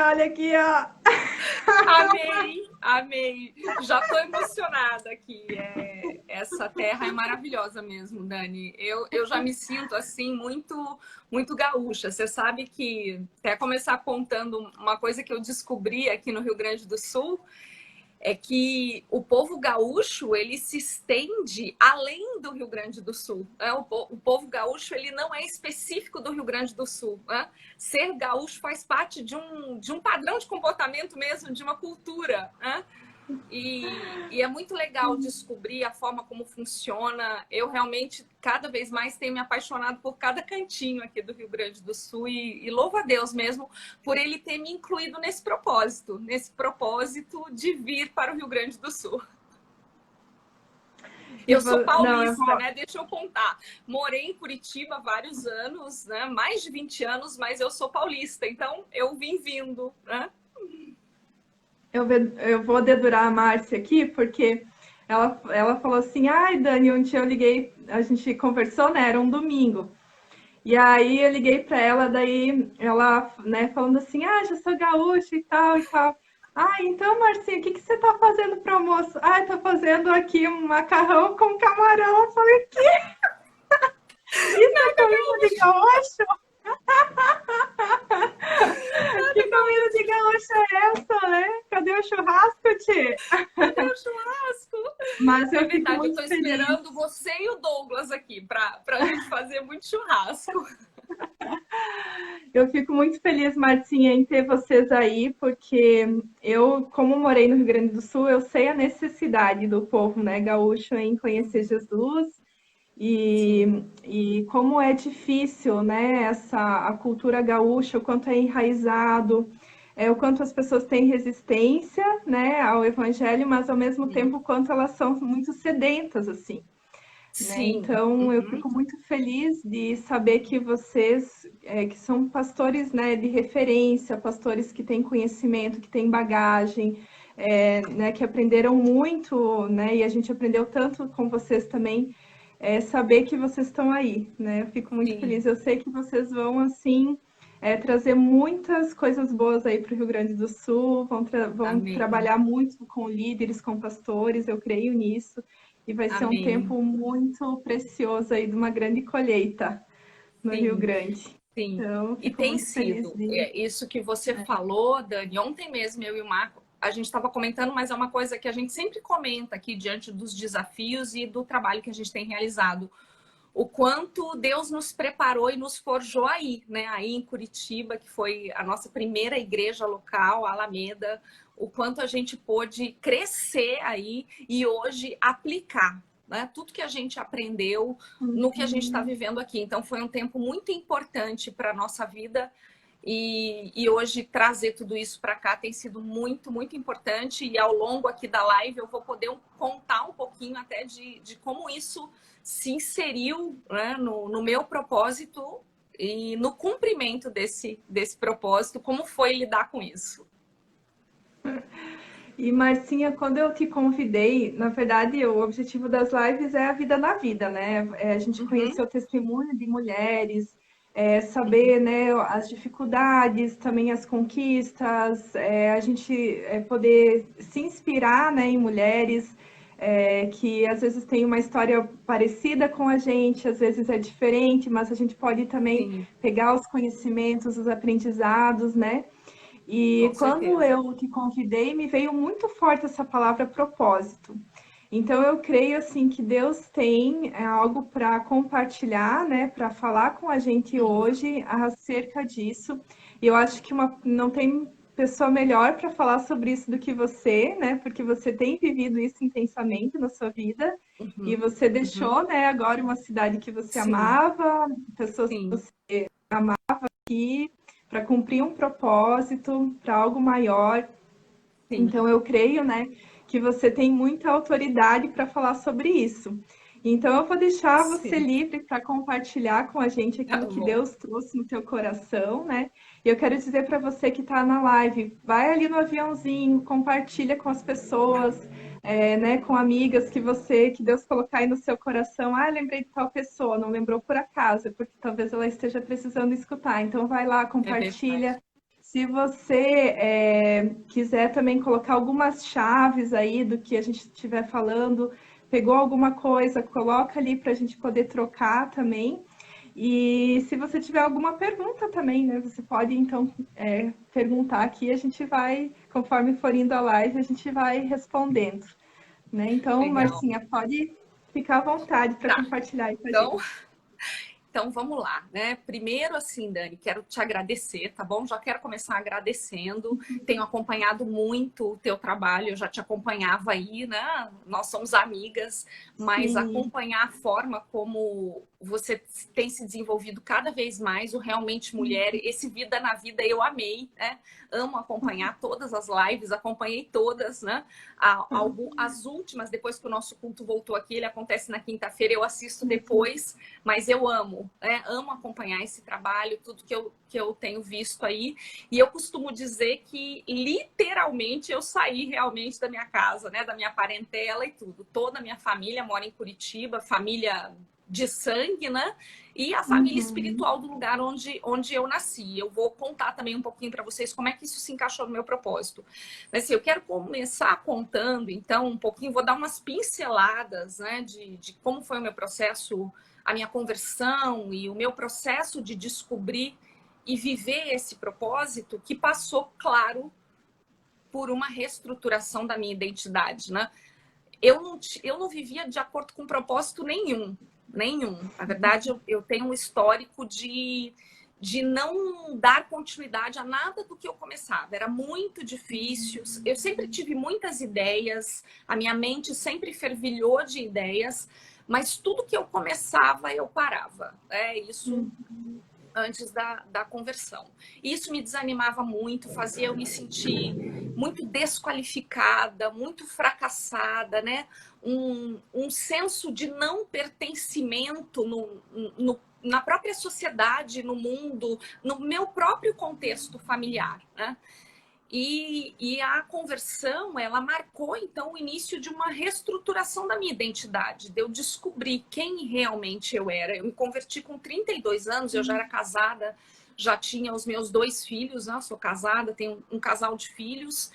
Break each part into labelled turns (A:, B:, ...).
A: olha aqui, ó.
B: Amei, amei. Já estou emocionada aqui. Essa terra é maravilhosa mesmo, Dani. Eu já me sinto assim muito gaúcha. Você sabe que até começar contando uma coisa que eu descobri aqui no Rio Grande do Sul é que o povo gaúcho ele se estende além do Rio Grande do Sul. Né? O povo gaúcho ele não é específico do Rio Grande do Sul. Né? Ser gaúcho faz parte de um padrão de comportamento mesmo, de uma cultura. Né? E é muito legal descobrir a forma como funciona. Eu realmente, cada vez mais, tenho me apaixonado por cada cantinho aqui do Rio Grande do Sul e louvo a Deus mesmo por ele ter me incluído nesse propósito de vir para o Rio Grande do Sul. Eu sou
A: Não, eu
B: paulista,
A: vou...
B: né? Deixa eu contar. Morei em Curitiba há vários anos, né? Mais de 20 anos, mas eu sou paulista, então eu vim vindo, né?
A: Eu vou dedurar a Márcia aqui, porque ela falou assim, ai, Dani, um dia eu liguei, a gente conversou, né, era um domingo. E aí eu liguei para ela, daí ela, né, falando assim, ah, já sou gaúcha e tal e tal. Ah, então, Marcinha, o que que você tá fazendo pro almoço? Ah, tô fazendo aqui um macarrão com camarão. Eu falei, que? Isso é comida de gaúcho? Que comida de gaúcho é essa, né? Cadê o churrasco, tchê?
B: Cadê o churrasco?
A: Mas
B: É
A: eu fico
B: verdade, eu
A: muito
B: estou
A: feliz.
B: esperando você e o Douglas aqui para a gente fazer muito churrasco.
A: Eu fico muito feliz, Marcinha, em ter vocês aí, porque eu, como morei no Rio Grande do Sul, eu sei a necessidade do povo, né, gaúcho em conhecer Jesus
B: Sim,
A: e como é difícil, né, a cultura gaúcha, o quanto é enraizado, o quanto as pessoas têm resistência, né, ao evangelho, mas ao mesmo
B: sim,
A: tempo o quanto elas são muito sedentas, assim. Né?
B: sim.
A: Então, eu
B: Uhum.
A: fico muito feliz de saber que vocês, que são pastores, né, de referência, pastores que têm conhecimento, que têm bagagem, né, que aprenderam muito, né, e a gente aprendeu tanto com vocês também, saber que vocês estão aí, né? Eu fico muito
B: Sim,
A: feliz. Eu sei que vocês vão, assim, trazer muitas coisas boas aí para o Rio Grande do Sul, vão
B: amém,
A: trabalhar muito com líderes, com pastores, eu creio nisso. E vai ser um
B: amém.
A: tempo muito precioso aí de uma grande colheita no Rio
B: Sim,
A: Grande.
B: sim.
A: Então, eu
B: E
A: fico
B: tem
A: muito feliz
B: sido.
A: de.
B: Isso que você falou, Dani, ontem mesmo eu e o Marco, a gente estava comentando, mas é uma coisa que a gente sempre comenta aqui diante dos desafios e do trabalho que a gente tem realizado. O quanto Deus nos preparou e nos forjou aí, né? Aí em Curitiba, que foi a nossa primeira igreja local, a Alameda, o quanto a gente pôde crescer aí e hoje aplicar, né? Tudo que a gente aprendeu no que a gente está
A: Uhum.
B: vivendo aqui. Então foi um tempo muito importante para a nossa vida e hoje trazer tudo isso para cá tem sido muito importante. E ao longo aqui da live eu vou poder contar um pouquinho até de como isso se inseriu, né, no meu propósito e no cumprimento desse propósito, como foi lidar com isso.
A: E Marcinha, quando eu te convidei, na verdade, o objetivo das lives é a vida na vida, né? É a gente
B: Uhum,
A: conhecer o testemunho de mulheres, saber, né, as dificuldades, também as conquistas, a gente poder se inspirar, né, em mulheres que às vezes têm uma história parecida com a gente, às vezes é diferente, mas a gente pode também
B: sim,
A: pegar os conhecimentos, os aprendizados, né?
B: com
A: E quando
B: certeza.
A: eu te convidei, me veio muito forte essa palavra propósito. Então eu creio assim que Deus tem algo para compartilhar, né, para falar com a gente
B: Uhum,
A: hoje acerca disso. E eu acho que não tem pessoa melhor para falar sobre isso do que você, né? Porque você tem vivido isso intensamente na sua vida e
B: uhum,
A: você
B: uhum.
A: deixou, né, agora uma cidade que você
B: Sim,
A: amava, pessoas
B: sim,
A: aqui para cumprir um propósito, para algo maior.
B: sim,
A: Então eu creio, né, que você tem muita autoridade para falar sobre isso. Então eu vou deixar você
B: sim.
A: livre para compartilhar com a gente
B: Tá
A: aquilo que
B: bom.
A: Deus trouxe no teu coração, né? E eu quero dizer para você que está na live, vai ali no aviãozinho, compartilha com as pessoas, né, com amigas que Deus colocar aí no seu coração. Ah, lembrei de tal pessoa, não lembrou por acaso, é porque talvez ela esteja precisando escutar. Então vai lá,
B: É verdade.
A: compartilha. Se você quiser também colocar algumas chaves aí do que a gente estiver falando, pegou alguma coisa, coloca ali para a gente poder trocar também. E se você tiver alguma pergunta também, né? Você pode, então, perguntar aqui, a gente vai, conforme for indo a live, a gente vai respondendo, né? Então,
B: Legal.
A: Marcinha, pode ficar à vontade para
B: Tá.
A: compartilhar aí com a
B: Então,
A: gente.
B: Então, vamos lá, né? Primeiro, assim, Dani, quero te agradecer, tá bom? Já quero começar agradecendo. Tenho acompanhado muito o teu trabalho, eu já te acompanhava aí, né? Nós somos amigas, mas
A: Sim.
B: acompanhar a forma como você tem se desenvolvido cada vez mais, o Realmente Mulher, esse Vida na Vida, eu amei, né? Amo acompanhar todas as lives, acompanhei todas, né? As últimas, depois que o nosso culto voltou aqui, ele acontece na quinta-feira, eu assisto depois, mas eu amo, né? Amo acompanhar esse trabalho, tudo que eu tenho visto aí. E eu costumo dizer que, literalmente, eu saí realmente da minha casa, né? Da minha parentela e tudo. Toda a minha família mora em Curitiba, família de sangue, né? E a família espiritual do lugar onde eu nasci. Eu vou contar também um pouquinho para vocês como é que isso se encaixou no meu propósito. Mas assim, eu quero começar contando, então, um pouquinho, vou dar umas pinceladas, né, de como foi o meu processo, a minha conversão e o meu processo de descobrir e viver esse propósito que passou, claro, por uma reestruturação da minha identidade, né? Eu não vivia de acordo com propósito nenhum. Na verdade, eu tenho um histórico de não dar continuidade a nada do que eu começava. Era muito difícil. Eu sempre tive muitas ideias, a minha mente sempre fervilhou de ideias, mas tudo que eu começava, eu parava. Isso antes da conversão. Isso me desanimava muito, fazia eu me sentir muito desqualificada, muito fracassada, né? Um senso de não pertencimento na própria sociedade, no mundo, no meu próprio contexto familiar, né? E a conversão, ela marcou, então, o início de uma reestruturação da minha identidade, de eu descobrir quem realmente eu era. Eu me converti com 32 anos, eu já era casada, já tinha os meus 2 filhos, né? Sou casada, tenho um casal de filhos.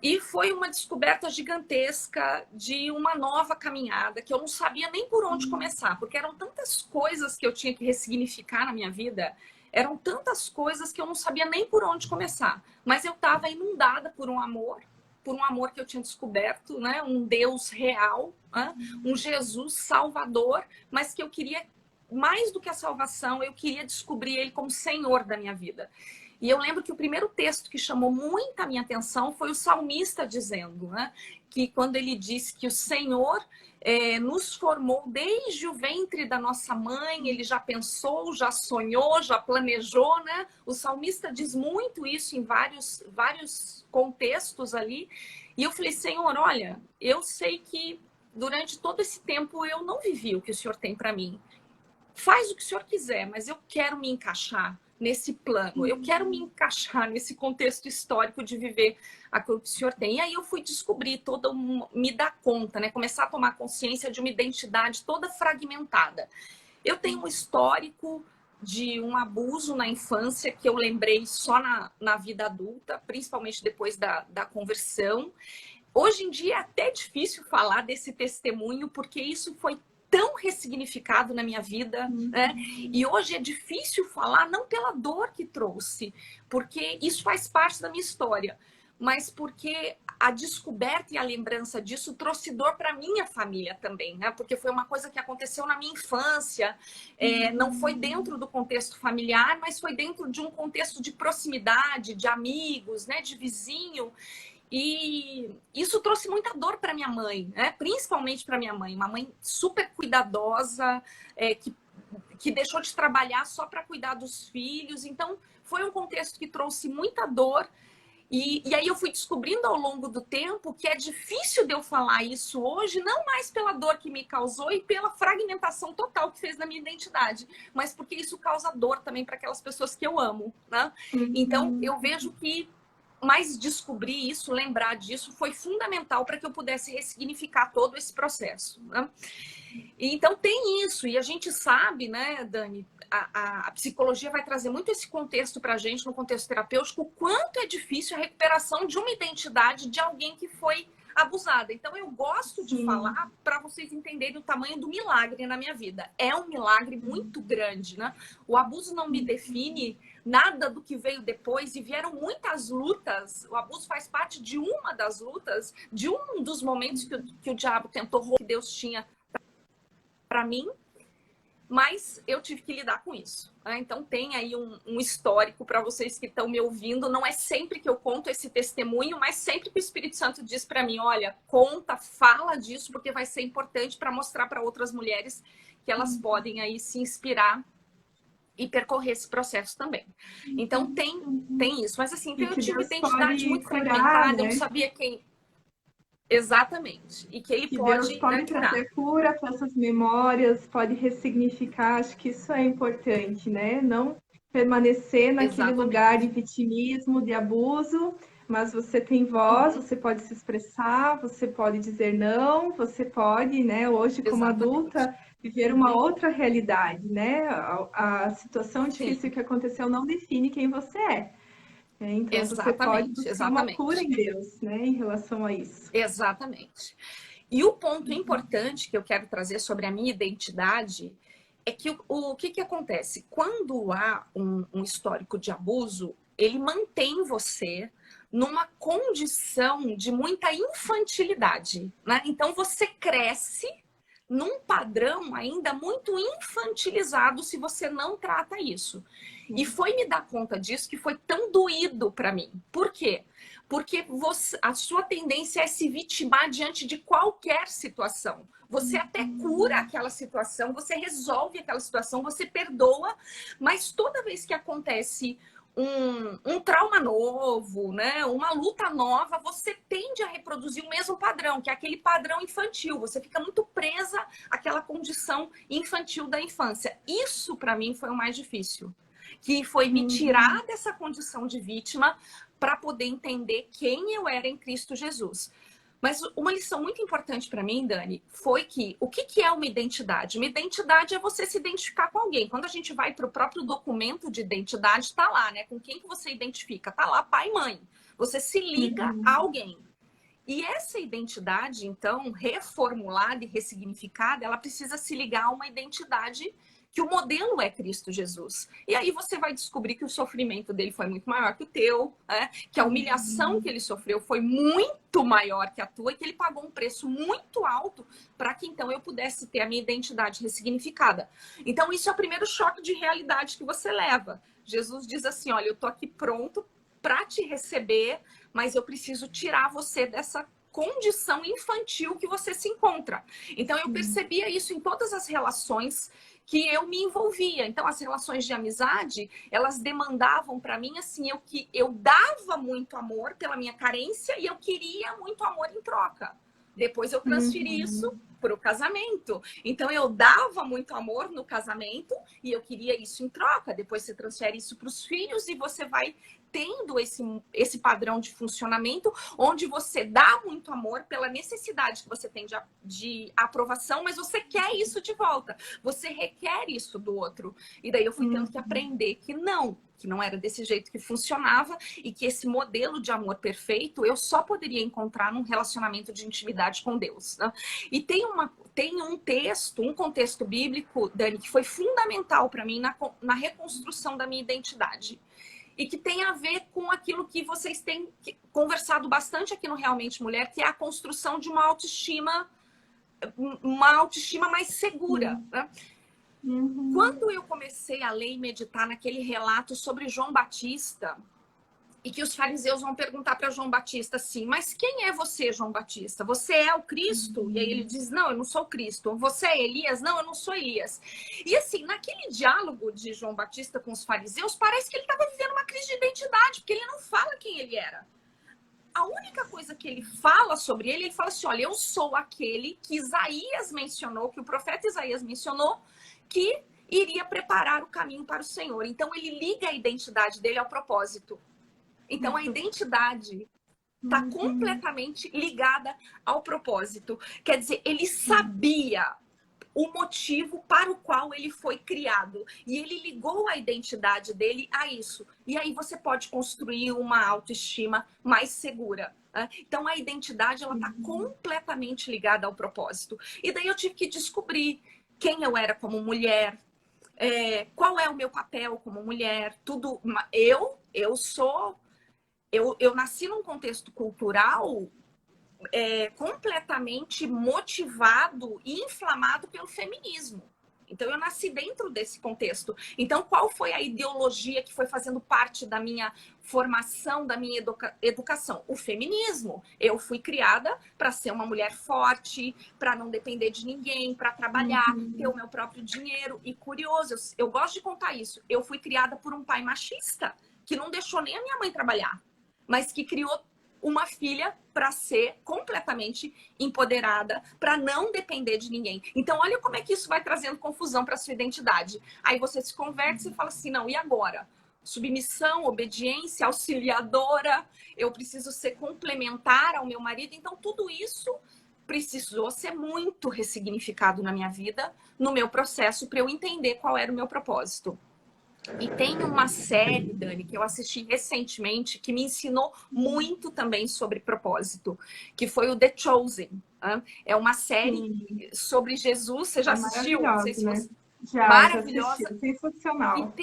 B: E foi uma descoberta gigantesca de uma nova caminhada que eu não sabia nem por onde começar, porque eram tantas coisas que eu tinha que ressignificar na minha vida, eram tantas coisas que eu não sabia nem por onde começar. Mas eu estava inundada por um amor que eu tinha descoberto, né? Um Deus real, né? Um Jesus salvador, mas que eu queria, mais do que a salvação, eu queria descobrir ele como Senhor da minha vida. E eu lembro que o primeiro texto que chamou muita minha atenção foi o salmista dizendo, né, que quando ele disse que o Senhor nos formou desde o ventre da nossa mãe, ele já pensou, já sonhou, já planejou, né? O salmista diz muito isso em vários contextos ali. E eu falei, Senhor, olha, eu sei que durante todo esse tempo eu não vivi o que o Senhor tem para mim. Faz o que o Senhor quiser, mas eu quero me encaixar nesse plano, eu quero me encaixar nesse contexto histórico de viver aquilo que o Senhor tem. E aí eu fui descobrir, me dar conta, né? Começar a tomar consciência de uma identidade toda fragmentada. Eu tenho um histórico de um abuso na infância que eu lembrei só na vida adulta, principalmente depois da conversão. Hoje em dia é até difícil falar desse testemunho, porque isso foi tão ressignificado na minha vida, né? E hoje é difícil falar, não pela dor que trouxe, porque isso faz parte da minha história, mas porque a descoberta e a lembrança disso trouxe dor para minha família também, né? Porque foi uma coisa que aconteceu na minha infância, não foi dentro do contexto familiar, mas foi dentro de um contexto de proximidade, de amigos, né? De vizinho. E isso trouxe muita dor para minha mãe, né? Principalmente para minha mãe, uma mãe super cuidadosa, que deixou de trabalhar só para cuidar dos filhos. Então, foi um contexto que trouxe muita dor. E aí eu fui descobrindo ao longo do tempo que é difícil de eu falar isso hoje, não mais pela dor que me causou e pela fragmentação total que fez na minha identidade, mas porque isso causa dor também para aquelas pessoas que eu amo, né? Então, eu vejo que mas descobrir isso, lembrar disso, foi fundamental para que eu pudesse ressignificar todo esse processo, né? Então tem isso, e a gente sabe, né, Dani, a psicologia vai trazer muito esse contexto para a gente, no contexto terapêutico, o quanto é difícil a recuperação de uma identidade de alguém que foi abusada. Então eu gosto de falar para vocês entenderem o tamanho do milagre na minha vida. É um milagre muito grande, né? O abuso não me define, nada do que veio depois, e vieram muitas lutas. O abuso faz parte de uma das lutas, de um dos momentos que o diabo tentou roubar que Deus tinha para mim, mas eu tive que lidar com isso. Né? Então tem aí um histórico para vocês que estão me ouvindo. Não é sempre que eu conto esse testemunho, mas sempre que o Espírito Santo diz para mim, olha, conta, fala disso, porque vai ser importante para mostrar para outras mulheres que elas podem aí se inspirar e percorrer esse processo também. Então tem isso. Mas assim, então eu tive identidade muito fragmentada, né? Eu não sabia quem... Exatamente. E que ele pode...
A: Deus pode trazer cura para essas memórias, pode ressignificar. Acho que isso é importante, né? Não permanecer naquele lugar de vitimismo, de abuso, mas você tem voz, você pode se expressar, você pode dizer não, você pode, né, hoje como adulta, viver uma outra realidade, né? A situação difícil que aconteceu não define quem você é. Então, você pode buscar uma cura em Deus, né, em relação a isso.
B: Exatamente. E o ponto importante que eu quero trazer sobre a minha identidade é que o que acontece? Quando há um histórico de abuso, ele mantém você numa condição de muita infantilidade, né? Então, você cresce num padrão ainda muito infantilizado se você não trata isso. E foi me dar conta disso que foi tão doído para mim. Por quê? Porque a sua tendência é se vitimar diante de qualquer situação. Você até cura aquela situação, você resolve aquela situação, você perdoa, mas toda vez que acontece um trauma novo, né? Uma luta nova, você tende a reproduzir o mesmo padrão, que é aquele padrão infantil. Você fica muito presa àquela condição infantil da infância. Isso, para mim, foi o mais difícil. Que foi me tirar dessa condição de vítima para poder entender quem eu era em Cristo Jesus. Mas uma lição muito importante para mim, Dani, foi que o que é uma identidade? Uma identidade é você se identificar com alguém. Quando a gente vai para o próprio documento de identidade, está lá, né? Com quem que você identifica? Está lá pai e mãe. Você se liga a alguém. E essa identidade, então, reformulada e ressignificada, ela precisa se ligar a uma identidade que o modelo é Cristo Jesus. E aí você vai descobrir que o sofrimento dele foi muito maior que o teu, né? Que a humilhação que ele sofreu foi muito maior que a tua e que ele pagou um preço muito alto para que então eu pudesse ter a minha identidade ressignificada. Então isso é o primeiro choque de realidade que você leva. Jesus diz assim, olha, eu tô aqui pronto para te receber, mas eu preciso tirar você dessa condição infantil que você se encontra. Então eu percebia isso em todas as relações que eu me envolvia. Então, as relações de amizade, elas demandavam para mim, assim, eu dava muito amor pela minha carência e eu queria muito amor em troca. Depois eu transferi isso para o casamento. Então, eu dava muito amor no casamento e eu queria isso em troca. Depois você transfere isso para os filhos e você vai tendo esse padrão de funcionamento onde você dá muito amor pela necessidade que você tem de aprovação, mas você quer isso de volta. Você requer isso do outro. E daí eu fui tendo que aprender que não era desse jeito que funcionava e que esse modelo de amor perfeito eu só poderia encontrar num relacionamento de intimidade com Deus. Né? E tem um texto, um contexto bíblico, Dani, que foi fundamental para mim na reconstrução da minha identidade. E que tem a ver com aquilo que vocês têm conversado bastante aqui no Realmente Mulher, que é a construção de uma autoestima mais segura. Né? Quando eu comecei a ler e meditar naquele relato sobre João Batista, e que os fariseus vão perguntar para João Batista assim, mas quem é você, João Batista? Você é o Cristo? E aí ele diz, não, eu não sou o Cristo. Você é Elias? Não, eu não sou Elias. E assim, naquele diálogo de João Batista com os fariseus, parece que ele estava vivendo uma crise de identidade, porque ele não fala quem ele era. A única coisa que ele fala sobre ele fala assim, olha, eu sou aquele que Isaías mencionou, que o profeta Isaías mencionou, que iria preparar o caminho para o Senhor. Então ele liga a identidade dele ao propósito. Então, a identidade está completamente ligada ao propósito. Quer dizer, ele sabia o motivo para o qual ele foi criado. E ele ligou a identidade dele a isso. E aí você pode construir uma autoestima mais segura. Né? Então, a identidade ela está completamente ligada ao propósito. E daí eu tive que descobrir quem eu era como mulher, qual é o meu papel como mulher, tudo. Eu nasci num contexto cultural completamente motivado e inflamado pelo feminismo. Então, eu nasci dentro desse contexto. Então, qual foi a ideologia que foi fazendo parte da minha formação, da minha educação? O feminismo. Eu fui criada para ser uma mulher forte, para não depender de ninguém, para trabalhar, ter o meu próprio dinheiro. E curioso, eu gosto de contar isso. Eu fui criada por um pai machista, que não deixou nem a minha mãe trabalhar, mas que criou uma filha para ser completamente empoderada, para não depender de ninguém. Então, olha como é que isso vai trazendo confusão para sua identidade. Aí você se converte e fala assim, não, e agora? Submissão, obediência, auxiliadora, eu preciso ser complementar ao meu marido. Então, tudo isso precisou ser muito ressignificado na minha vida, no meu processo, para eu entender qual era o meu propósito. E tem uma série, Dani, que eu assisti recentemente, que me ensinou muito também sobre propósito, que foi o The Chosen. É uma série sobre Jesus. Você já assistiu? Não sei se você...
A: Já assisti. Sensacional.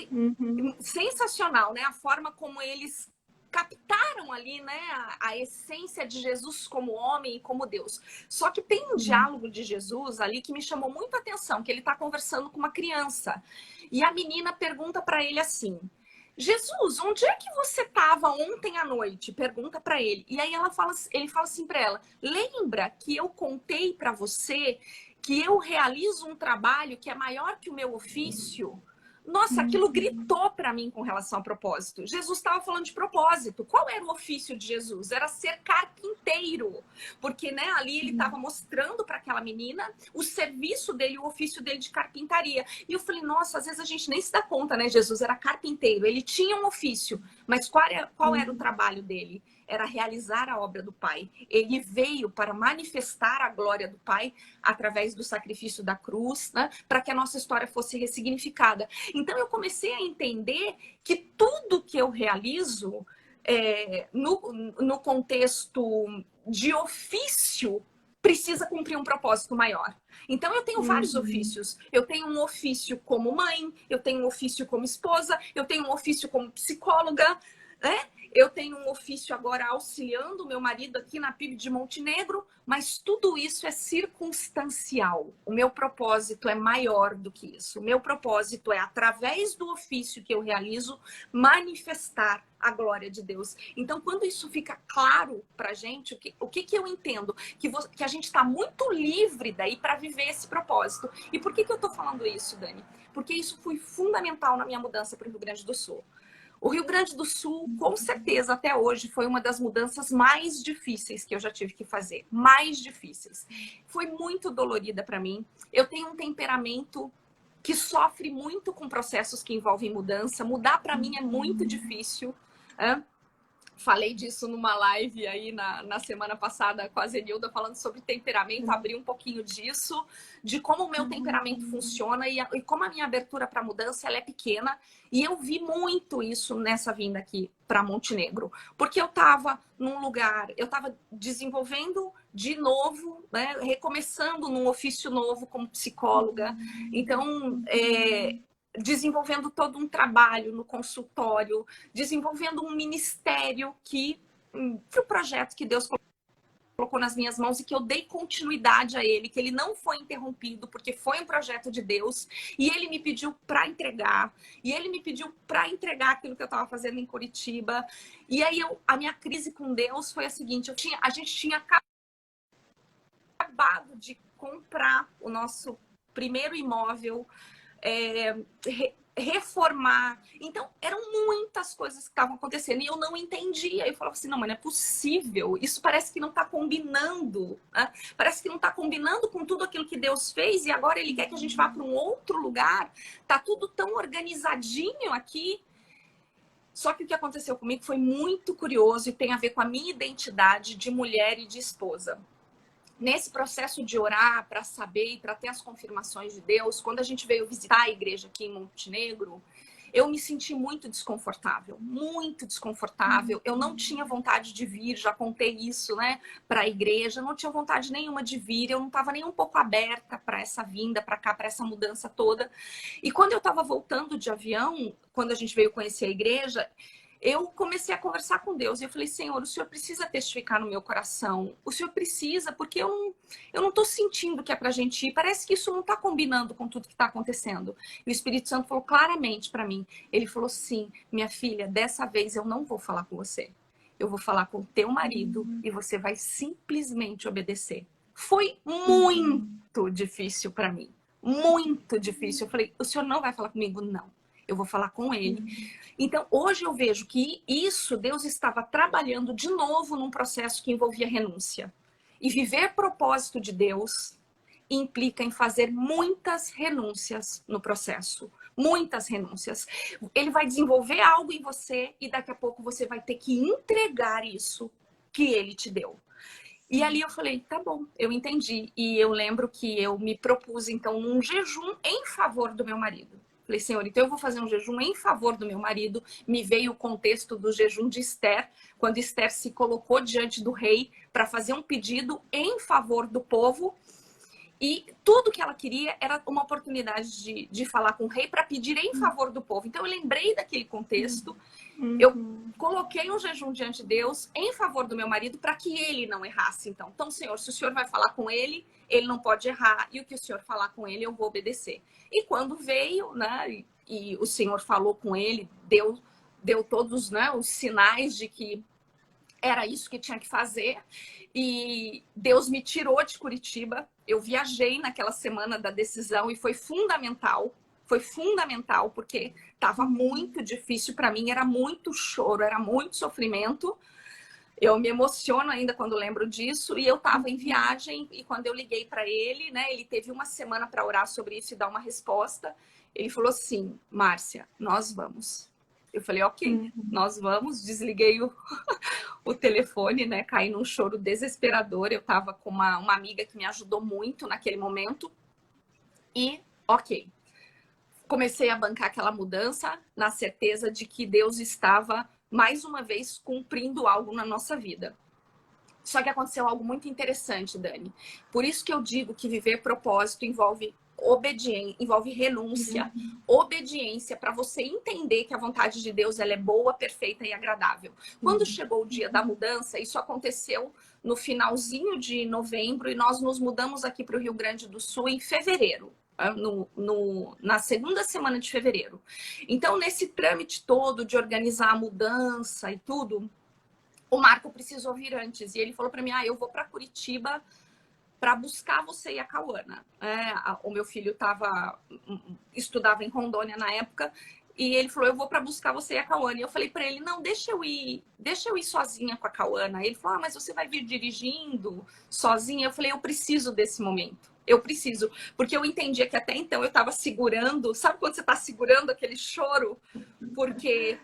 B: Sensacional, né? A forma como eles captaram ali, né, a essência de Jesus como homem e como Deus. Só que tem um diálogo de Jesus ali que me chamou muito a atenção, que ele está conversando com uma criança. E a menina pergunta para ele assim, Jesus, onde é que você estava ontem à noite? Pergunta para ele. E aí ele fala assim para ela, lembra que eu contei para você que eu realizo um trabalho que é maior que o meu ofício? Nossa, aquilo gritou para mim com relação ao propósito. Jesus estava falando de propósito. Qual era o ofício de Jesus? Era ser carpinteiro. Porque, né, ali ele estava mostrando para aquela menina o serviço dele, o ofício dele de carpintaria. E eu falei, nossa, às vezes a gente nem se dá conta, né? Jesus era carpinteiro. Ele tinha um ofício. Mas qual era o trabalho dele? Era realizar a obra do Pai. Ele veio para manifestar a glória do Pai através do sacrifício da cruz, né? Para que a nossa história fosse ressignificada. Então, eu comecei a entender que tudo que eu realizo no contexto de ofício precisa cumprir um propósito maior. Então, eu tenho vários ofícios. Eu tenho um ofício como mãe, eu tenho um ofício como esposa, eu tenho um ofício como psicóloga, né? Eu tenho um ofício agora auxiliando o meu marido aqui na PIB de Montenegro, mas tudo isso é circunstancial. O meu propósito é maior do que isso. O meu propósito é, através do ofício que eu realizo, manifestar a glória de Deus. Então, quando isso fica claro pra gente, o que eu entendo? Que a gente está muito livre daí para viver esse propósito. E por que eu tô falando isso, Dani? Porque isso foi fundamental na minha mudança para o Rio Grande do Sul. O Rio Grande do Sul, com certeza, até hoje, foi uma das mudanças mais difíceis que eu já tive que fazer. Mais difíceis. Foi muito dolorida para mim. Eu tenho um temperamento que sofre muito com processos que envolvem mudança. Mudar para mim é muito difícil. Falei disso numa live aí na semana passada com a Zenilda, falando sobre temperamento, abri um pouquinho disso, de como o meu temperamento funciona e como a minha abertura para mudança ela é pequena. E eu vi muito isso nessa vinda aqui para Montenegro, porque eu estava num lugar, eu estava desenvolvendo de novo, né, recomeçando num ofício novo como psicóloga. Então, desenvolvendo todo um trabalho no consultório, desenvolvendo um ministério que o projeto que Deus colocou nas minhas mãos e que eu dei continuidade a ele, que ele não foi interrompido, porque foi um projeto de Deus, e ele me pediu para entregar, e ele me pediu para entregar aquilo que eu estava fazendo em Curitiba. E aí a minha crise com Deus foi a seguinte, a gente tinha acabado de comprar o nosso primeiro imóvel, reformar. Então, eram muitas coisas que estavam acontecendo e eu não entendia. Eu falava assim, não, mas não é possível. Isso parece que não está combinando. Né? Parece que não está combinando com tudo aquilo que Deus fez e agora Ele quer que a gente vá para um outro lugar. Tá tudo tão organizadinho aqui. Só que o que aconteceu comigo foi muito curioso e tem a ver com a minha identidade de mulher e de esposa. nesse processo de orar para saber e para ter as confirmações de Deus, quando a gente veio visitar a igreja aqui em Montenegro, eu me senti muito desconfortável, muito desconfortável. Eu não tinha vontade de vir, já contei isso, né, para a igreja, não tinha vontade nenhuma de vir, eu não estava nem um pouco aberta para essa vinda para cá, para essa mudança toda. E quando eu estava voltando de avião, quando a gente veio conhecer a igreja, eu comecei a conversar com Deus e eu falei, Senhor, o Senhor precisa testificar no meu coração. O Senhor precisa, porque eu não estou sentindo que é para a gente ir. Parece que isso não está combinando com tudo que está acontecendo. E o Espírito Santo falou claramente para mim. Ele falou, sim, minha filha, dessa vez eu não vou falar com você. Eu vou falar com o teu marido e você vai simplesmente obedecer. Foi muito difícil para mim. Muito difícil. Eu falei, o Senhor não vai falar comigo? Não. Eu vou falar com ele. Então, hoje eu vejo que isso, Deus estava trabalhando de novo num processo que envolvia renúncia. E viver propósito de Deus implica em fazer muitas renúncias no processo. Muitas renúncias. Ele vai desenvolver algo em você e daqui a pouco você vai ter que entregar isso que ele te deu. E ali eu falei, tá bom, eu entendi. E eu lembro que eu me propus, então, um jejum em favor do meu marido. Falei, Senhor, então eu vou fazer um jejum em favor do meu marido. Me veio o contexto do jejum de Esther, quando Esther se colocou diante do rei para fazer um pedido em favor do povo. E tudo que ela queria era uma oportunidade de falar com o rei para pedir em favor do povo. Então eu lembrei daquele contexto. Eu coloquei um jejum diante de Deus em favor do meu marido para que ele não errasse. Então, Senhor, se o Senhor vai falar com ele, ele não pode errar. E o que o Senhor falar com ele, eu vou obedecer. E quando veio, né, e o Senhor falou com ele, deu todos, né, os sinais de que era isso que tinha que fazer. E Deus me tirou de Curitiba. Eu viajei naquela semana da decisão e foi fundamental. Foi fundamental porque estava muito difícil para mim. Era muito choro, era muito sofrimento. Eu me emociono ainda quando lembro disso. E eu estava em viagem e quando eu liguei para ele, né, ele teve uma semana para orar sobre isso e dar uma resposta. Ele falou assim, Márcia, nós vamos. Eu falei, ok, nós vamos. Desliguei o telefone, né? Caí num choro desesperador. Eu tava com uma amiga que me ajudou muito naquele momento. E, ok. Comecei a bancar aquela mudança na certeza de que Deus estava, mais uma vez, cumprindo algo na nossa vida. Só que aconteceu algo muito interessante, Dani. Por isso que eu digo que viver propósito envolve obediência, envolve renúncia, obediência para você entender que a vontade de Deus ela é boa, perfeita e agradável. Quando chegou o dia da mudança, isso aconteceu no finalzinho de novembro e nós nos mudamos aqui para o Rio Grande do Sul em fevereiro. Na segunda semana de fevereiro. Então, nesse trâmite todo de organizar a mudança e tudo, o Marco precisou vir antes. E ele falou para mim, eu vou para Curitiba para buscar você e a Cauana. O meu filho estudava em Rondônia na época, e ele falou, eu vou para buscar você e a Cauana. E eu falei para ele, não, deixa eu ir sozinha com a Cauana. Ele falou, mas você vai vir dirigindo sozinha? Eu falei, eu preciso desse momento. Eu preciso, porque eu entendia que até então eu estava segurando, sabe quando você está segurando aquele choro? Porque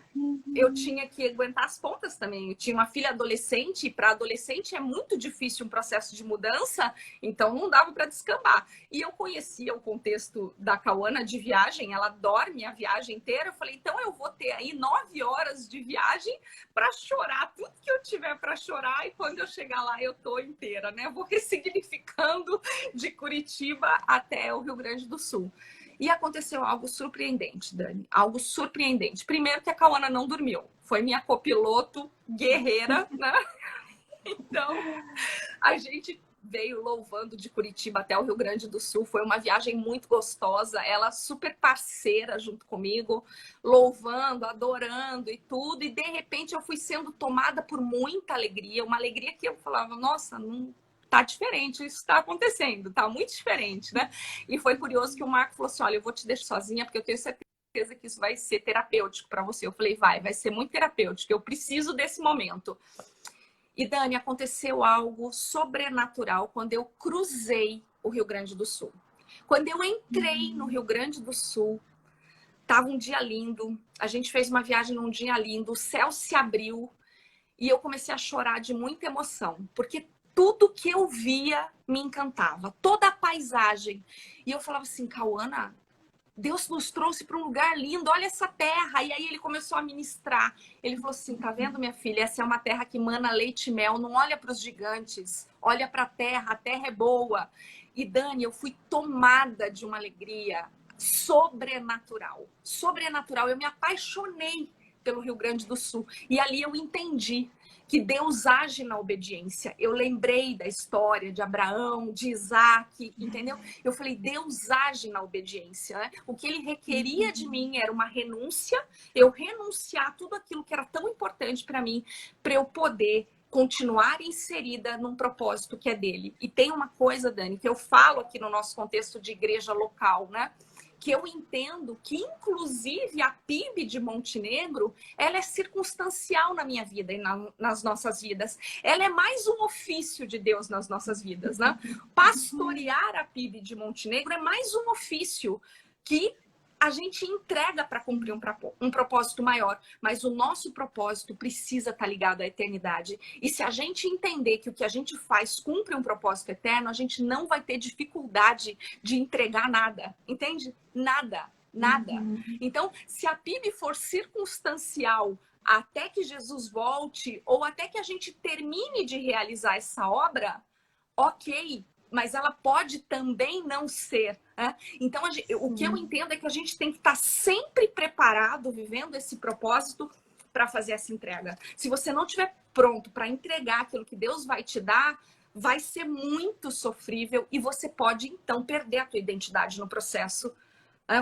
B: eu tinha que aguentar as pontas também. Eu tinha uma filha adolescente, e para adolescente é muito difícil um processo de mudança, então não dava para descambar. E eu conhecia o contexto da Cauana de viagem, ela dorme a viagem inteira. Eu falei, então eu vou ter aí 9 horas de viagem para chorar tudo que eu tiver para chorar, e quando eu chegar lá eu tô inteira, né? Eu vou ressignificando de Curitiba até o Rio Grande do Sul. E aconteceu algo surpreendente, Dani. Algo surpreendente. Primeiro que a Cauana não dormiu. Foi minha copiloto guerreira, né? Então, a gente veio louvando de Curitiba até o Rio Grande do Sul. Foi uma viagem muito gostosa. Ela super parceira junto comigo, louvando, adorando e tudo. E, de repente, eu fui sendo tomada por muita alegria. Uma alegria que eu falava, nossa, não... tá diferente, isso está acontecendo, tá muito diferente, né? E foi curioso que o Marco falou assim, olha, eu vou te deixar sozinha porque eu tenho certeza que isso vai ser terapêutico para você. Eu falei, vai ser muito terapêutico, eu preciso desse momento. E, Dani, aconteceu algo sobrenatural quando eu cruzei o Rio Grande do Sul. Quando eu entrei no Rio Grande do Sul, tava um dia lindo, a gente fez uma viagem num dia lindo, o céu se abriu, e eu comecei a chorar de muita emoção, porque tudo que eu via me encantava, toda a paisagem. E eu falava assim, Cauana, Deus nos trouxe para um lugar lindo, olha essa terra. E aí ele começou a ministrar. Ele falou assim, tá vendo, minha filha? Essa é uma terra que mana leite e mel. Não olha para os gigantes, olha para a terra é boa. E Dani, eu fui tomada de uma alegria sobrenatural. Sobrenatural. Eu me apaixonei pelo Rio Grande do Sul. E ali eu entendi que Deus age na obediência. Eu lembrei da história de Abraão, de Isaac, entendeu? Eu falei, Deus age na obediência, né? O que ele requeria de mim era uma renúncia, eu renunciar a tudo aquilo que era tão importante para mim, para eu poder continuar inserida num propósito que é dele. E tem uma coisa, Dani, que eu falo aqui no nosso contexto de igreja local, né? Que eu entendo que, inclusive, a PIB de Montenegro, ela é circunstancial na minha vida e nas nossas vidas. Ela é mais um ofício de Deus nas nossas vidas, né? Pastorear a PIB de Montenegro é mais um ofício que a gente entrega para cumprir um propósito maior, mas o nosso propósito precisa estar ligado à eternidade. E se a gente entender que o que a gente faz cumpre um propósito eterno, a gente não vai ter dificuldade de entregar nada, entende? Nada, nada. Então, se a PIB for circunstancial até que Jesus volte ou até que a gente termine de realizar essa obra, ok, mas ela pode também não ser. Né? Então, o que eu entendo é que a gente tem que estar sempre preparado, vivendo esse propósito para fazer essa entrega. Se você não estiver pronto para entregar aquilo que Deus vai te dar, vai ser muito sofrível e você pode, então, perder a tua identidade no processo.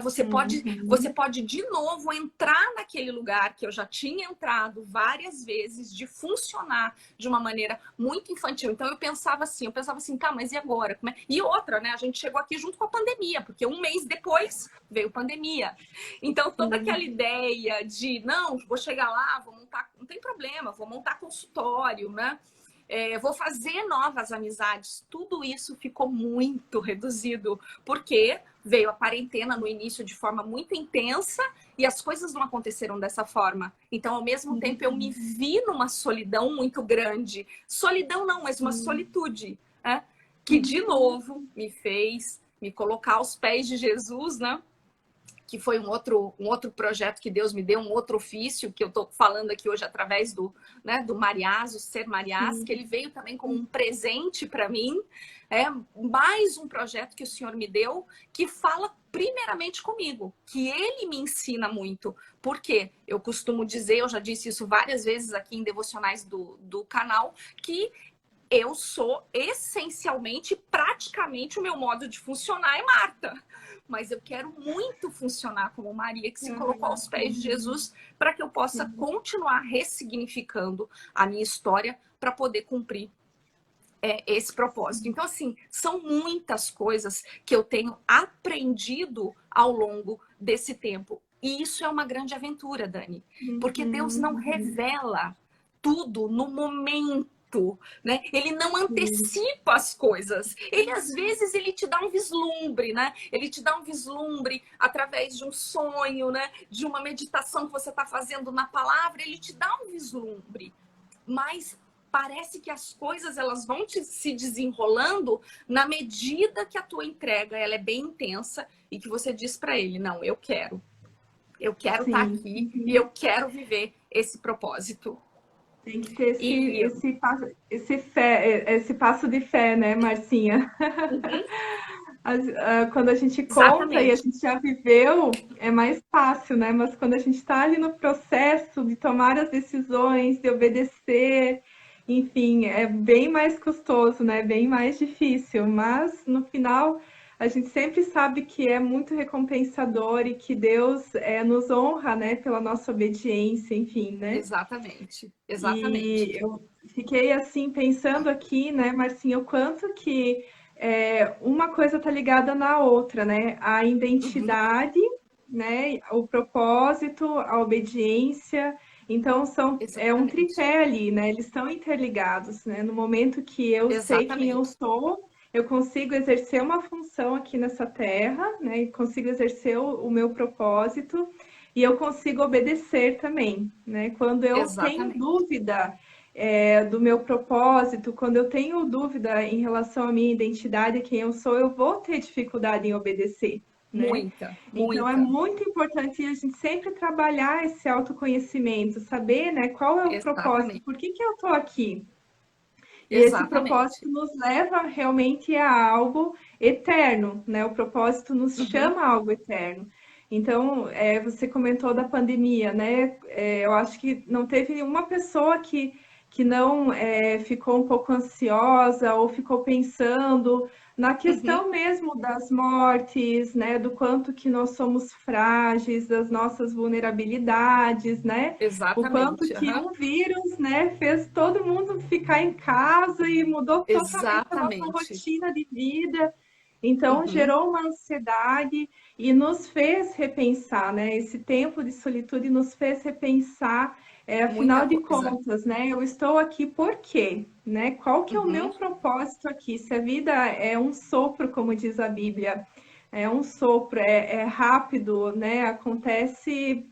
B: Você pode de novo entrar naquele lugar que eu já tinha entrado várias vezes, de funcionar de uma maneira muito infantil. Então eu pensava assim, tá, mas e agora? E outra, né? A gente chegou aqui junto com a pandemia, porque um mês depois veio pandemia. Então toda aquela ideia de, não, vou chegar lá, vou montar, não tem problema, vou montar consultório, né? Vou fazer novas amizades. Tudo isso ficou muito reduzido, porque veio a quarentena no início de forma muito intensa e as coisas não aconteceram dessa forma. Então, ao mesmo tempo, eu me vi numa solidão muito grande. Solidão não, mas uma solitude, né? Que, de novo, me fez me colocar aos pés de Jesus, né? Que foi um outro projeto que Deus me deu, um outro ofício, que eu estou falando aqui hoje através do Mariás, o Ser Mariás, que ele veio também como um presente para mim. Mais um projeto que o Senhor me deu, que fala primeiramente comigo, que ele me ensina muito. Por quê? Eu costumo dizer, eu já disse isso várias vezes aqui em devocionais do canal, que eu sou essencialmente, praticamente, o meu modo de funcionar é Marta. Mas eu quero muito funcionar como Maria, que se colocou aos pés de Jesus, para que eu possa continuar ressignificando a minha história para poder cumprir esse propósito. Então, assim, são muitas coisas que eu tenho aprendido ao longo desse tempo. E isso é uma grande aventura, Dani. Porque Deus não revela tudo no momento. Né? Ele não antecipa as coisas. Ele, às vezes, ele te dá um vislumbre, né? Ele te dá um vislumbre através de um sonho, né? De uma meditação que você está fazendo na palavra, ele te dá um vislumbre. Mas parece que as coisas elas vão se desenrolando na medida que a tua entrega ela é bem intensa e que você diz para ele, não, eu quero estar aqui e eu quero viver esse propósito.
A: Tem que ter esse passo de fé, né, Marcinha? Quando a gente conta e a gente já viveu, é mais fácil, né? Mas quando a gente está ali no processo de tomar as decisões, de obedecer, enfim, é bem mais custoso, né? Bem mais difícil. Mas no final, a gente sempre sabe que é muito recompensador e que Deus nos honra, né? Pela nossa obediência, enfim, né?
B: Exatamente.
A: E eu fiquei assim pensando aqui, né, Marcinha, o quanto que uma coisa tá ligada na outra, né? A identidade, né? O propósito, a obediência. Então é um tripé ali, né? Eles estão interligados, né? No momento que eu sei quem eu sou, eu consigo exercer uma função aqui nessa terra, né? E consigo exercer o meu propósito. E eu consigo obedecer também, né? Quando eu tenho dúvida, do meu propósito, quando eu tenho dúvida em relação à minha identidade, quem eu sou, eu vou ter dificuldade em obedecer, né?
B: Muita,
A: Então é
B: muita.
A: muito importante a gente sempre trabalhar esse autoconhecimento, saber, né, qual é o propósito,
B: Exatamente.
A: por que que eu estou aqui? E esse
B: Exatamente.
A: propósito nos leva realmente a algo eterno, né? O propósito nos
B: Uhum,
A: chama a algo eterno. Então, você comentou da pandemia, né? Eu acho que não teve nenhuma pessoa que não ficou um pouco ansiosa ou ficou pensando na
B: uhum.
A: questão mesmo das mortes, né? Do quanto que nós somos frágeis, das nossas vulnerabilidades, né? O quanto
B: Exatamente.
A: que
B: Aham.
A: um vírus, né, fez todo mundo ficar em casa e mudou totalmente a nossa
B: Exatamente.
A: rotina de vida. Então,
B: Uhum.
A: gerou uma ansiedade e nos fez repensar, né? Esse tempo de solitude nos fez repensar,
B: Muita
A: afinal de
B: coisa.
A: contas, né? Eu estou aqui por quê? Né? Qual que é o
B: Uhum.
A: meu propósito aqui? Se a vida é um sopro, como diz a Bíblia, é um sopro, é rápido, né? Acontece,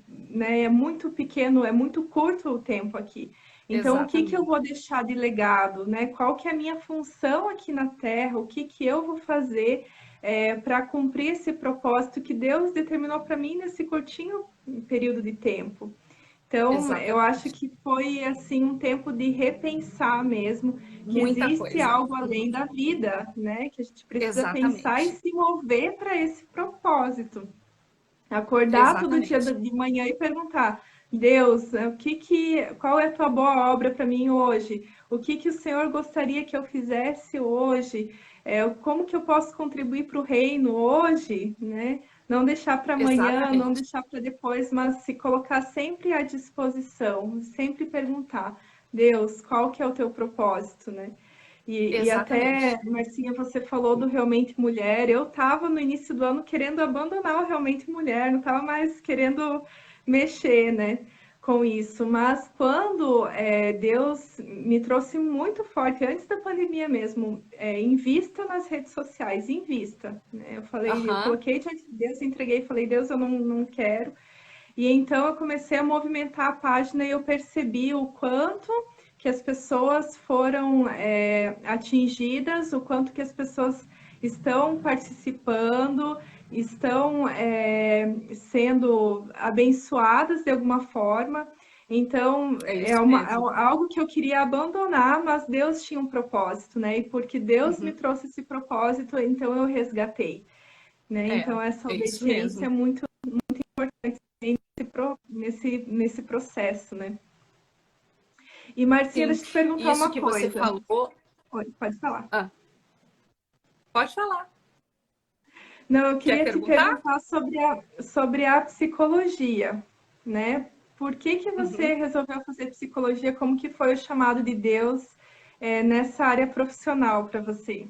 A: né? É muito pequeno, é muito curto o tempo aqui. Então, o que que eu
B: Exatamente.
A: vou deixar de legado, né? Qual que é a minha função aqui na Terra? O que que eu vou fazer para cumprir esse propósito que Deus determinou para mim nesse curtinho período de tempo? Então, eu acho
B: Exatamente.
A: que foi assim um tempo de repensar mesmo que
B: Muita
A: existe
B: coisa.
A: algo além da vida, né? Que a gente precisa pensar e
B: Exatamente.
A: se mover para esse propósito. Acordar todo dia
B: Exatamente.
A: de manhã e perguntar: Deus, qual é a tua boa obra para mim hoje? O que que o Senhor gostaria que eu fizesse hoje? Como que eu posso contribuir para o reino hoje, né? Não deixar para amanhã, não
B: Exatamente.
A: deixar para depois, mas se colocar sempre à disposição, sempre perguntar: Deus, qual que é o teu propósito, né? E
B: Exatamente.
A: até, Marcinha, você falou do Realmente Mulher. Eu estava no início do ano querendo abandonar o Realmente Mulher, não estava mais querendo mexer, né, com isso. Mas quando Deus me trouxe muito forte, antes da pandemia mesmo, invista nas redes sociais, invista. Né? Eu falei, eu
B: Aham.
A: coloquei diante de Deus, entreguei, falei, Deus, eu não quero. E então eu comecei a movimentar a página e eu percebi o quanto que as pessoas foram atingidas, o quanto que as pessoas estão participando, estão sendo abençoadas de alguma forma. Então,
B: É isso mesmo.
A: algo que eu queria abandonar, mas Deus tinha um propósito, né? E porque Deus me
B: Uhum.
A: trouxe esse propósito, então eu resgatei, né?
B: É,
A: Então, essa
B: é isso
A: obediência é
B: mesmo.
A: muito nesse processo, né? E Marcinha,
B: Sim,
A: deixa eu te perguntar
B: isso
A: uma
B: que você
A: coisa.
B: falou.
A: Oi, pode falar.
B: Ah, pode falar.
A: Não, eu
B: Quer
A: queria te
B: perguntar?
A: perguntar sobre a psicologia, né? Por que que você
B: Uhum.
A: resolveu fazer psicologia? Como que foi o chamado de Deus nessa área profissional para você?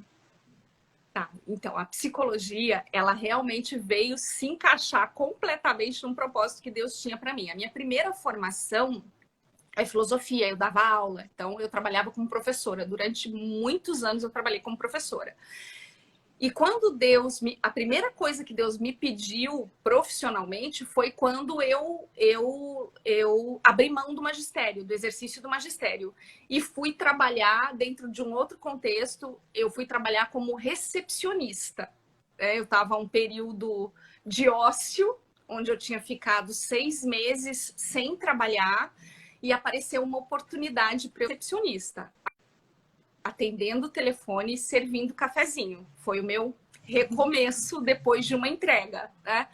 B: Tá, então a psicologia, ela realmente veio se encaixar completamente num propósito que Deus tinha para mim. A minha primeira formação é filosofia, eu dava aula, então eu trabalhava como professora. Durante muitos anos eu trabalhei como professora. E quando a primeira coisa que Deus me pediu profissionalmente foi quando eu abri mão do magistério, do exercício do magistério, e fui trabalhar dentro de um outro contexto. Eu fui trabalhar como recepcionista. Eu estava um período de ócio, onde eu tinha ficado 6 meses sem trabalhar, e apareceu uma oportunidade para recepcionista, atendendo o telefone e servindo cafezinho. Foi o meu recomeço depois de uma entrega, né?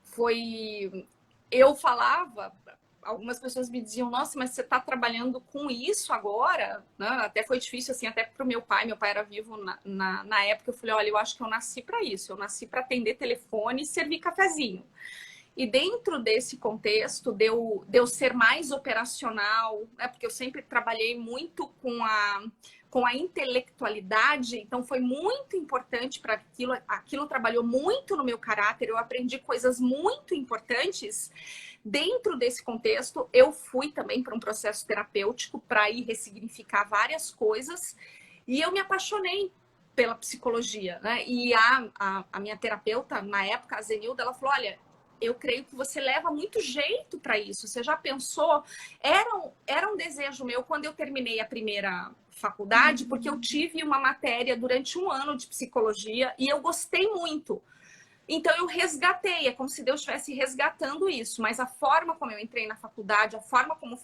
B: Foi... Eu falava, algumas pessoas me diziam, nossa, mas você está trabalhando com isso agora? Né? Até foi difícil, assim, até para o meu pai era vivo na época. Eu falei, olha, eu acho que eu nasci para isso, eu nasci para atender telefone e servir cafezinho. E dentro desse contexto, de eu ser mais operacional, né? Porque eu sempre trabalhei muito com a intelectualidade, então foi muito importante para aquilo. Aquilo trabalhou muito no meu caráter, eu aprendi coisas muito importantes. Dentro desse contexto, eu fui também para um processo terapêutico para ir ressignificar várias coisas, e eu me apaixonei pela psicologia, né? E a minha terapeuta, na época, a Zenilda, ela falou, olha, eu creio que você leva muito jeito para isso. Você já pensou? Era um desejo meu quando eu terminei a primeira faculdade, porque eu tive uma matéria durante 1 ano de psicologia e eu gostei muito. Então eu resgatei, é como se Deus estivesse resgatando isso. Mas a forma como eu entrei na faculdade, a forma como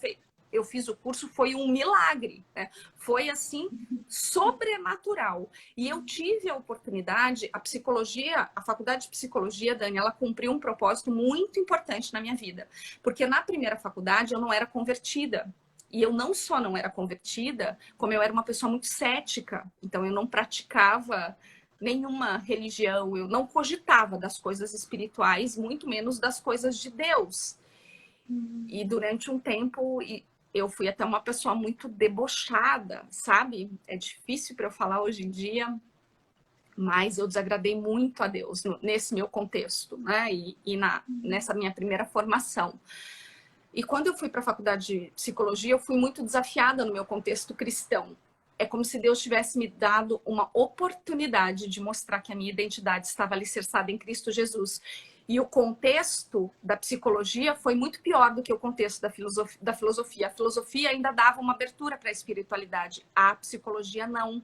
B: eu fiz o curso foi um milagre, né? Foi assim, sobrenatural. E eu tive a oportunidade, a psicologia, a faculdade de psicologia, Dani, ela cumpriu um propósito muito importante na minha vida. Porque na primeira faculdade eu não era convertida. E eu não só não era convertida, como eu era uma pessoa muito cética. Então eu não praticava nenhuma religião, eu não cogitava das coisas espirituais, muito menos das coisas de Deus. E durante um tempo eu fui até uma pessoa muito debochada, sabe? É difícil para eu falar hoje em dia, mas eu desagradei muito a Deus nesse meu contexto, né? Nessa minha primeira formação. E quando eu fui para a faculdade de psicologia, eu fui muito desafiada no meu contexto cristão. É como se Deus tivesse me dado uma oportunidade de mostrar que a minha identidade estava alicerçada em Cristo Jesus. E o contexto da psicologia foi muito pior do que o contexto da filosofia. A filosofia ainda dava uma abertura para a espiritualidade, a psicologia não.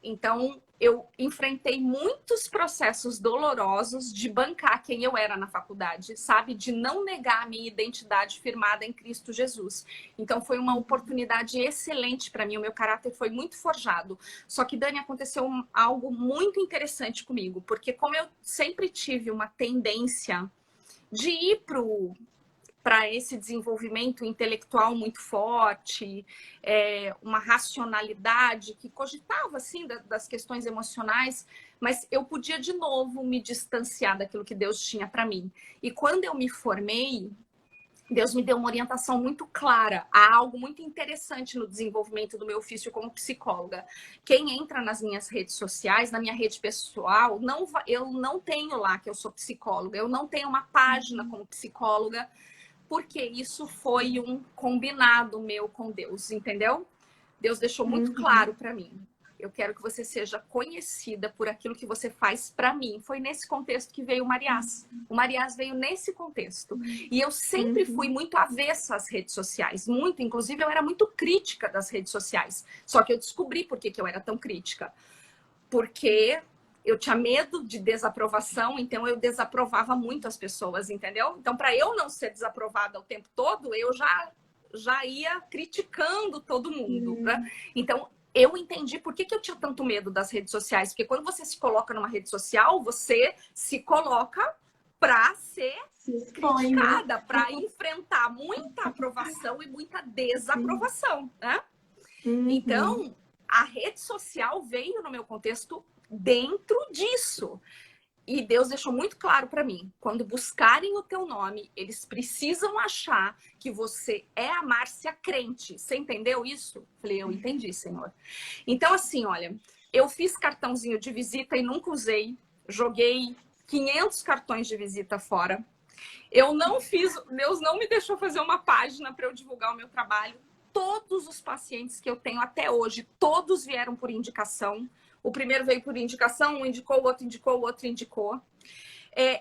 B: Então, eu enfrentei muitos processos dolorosos de bancar quem eu era na faculdade, sabe? De não negar a minha identidade firmada em Cristo Jesus. Então, foi uma oportunidade excelente para mim. O meu caráter foi muito forjado. Só que, Dani, aconteceu algo muito interessante comigo. Porque como eu sempre tive uma tendência de ir para esse desenvolvimento intelectual muito forte, uma racionalidade que cogitava, assim, das questões emocionais, mas eu podia, de novo, me distanciar daquilo que Deus tinha para mim. E quando eu me formei, Deus me deu uma orientação muito clara. Há algo muito interessante no desenvolvimento do meu ofício como psicóloga. Quem entra nas minhas redes sociais, na minha rede pessoal, eu não tenho lá que eu sou psicóloga, eu não tenho uma página como psicóloga, porque isso foi um combinado meu com Deus, entendeu? Deus deixou muito claro para mim. Eu quero que você seja conhecida por aquilo que você faz para mim. Foi nesse contexto que veio o Mariás. O Mariás veio nesse contexto. E eu sempre fui muito avessa às redes sociais. Muito, inclusive eu era muito crítica das redes sociais. Só que eu descobri por que eu era tão crítica. Porque eu tinha medo de desaprovação, então eu desaprovava muito as pessoas, entendeu? Então, para eu não ser desaprovada o tempo todo, eu já ia criticando todo mundo, né? Então, eu entendi por que eu tinha tanto medo das redes sociais. Porque quando você se coloca numa rede social, você se coloca para ser criticada, para enfrentar muita aprovação e muita desaprovação, né? Então, a rede social veio no meu contexto dentro disso. E Deus deixou muito claro para mim, quando buscarem o teu nome, eles precisam achar que você é a Márcia crente. Você entendeu isso? Falei, eu entendi, Senhor. Então, assim, olha, eu fiz cartãozinho de visita e nunca usei. Joguei 500 cartões de visita fora. Eu não fiz, Deus não me deixou fazer uma página para eu divulgar o meu trabalho. Todos os pacientes que eu tenho até hoje, todos vieram por indicação. O primeiro veio por indicação, um indicou, o outro indicou, o outro indicou.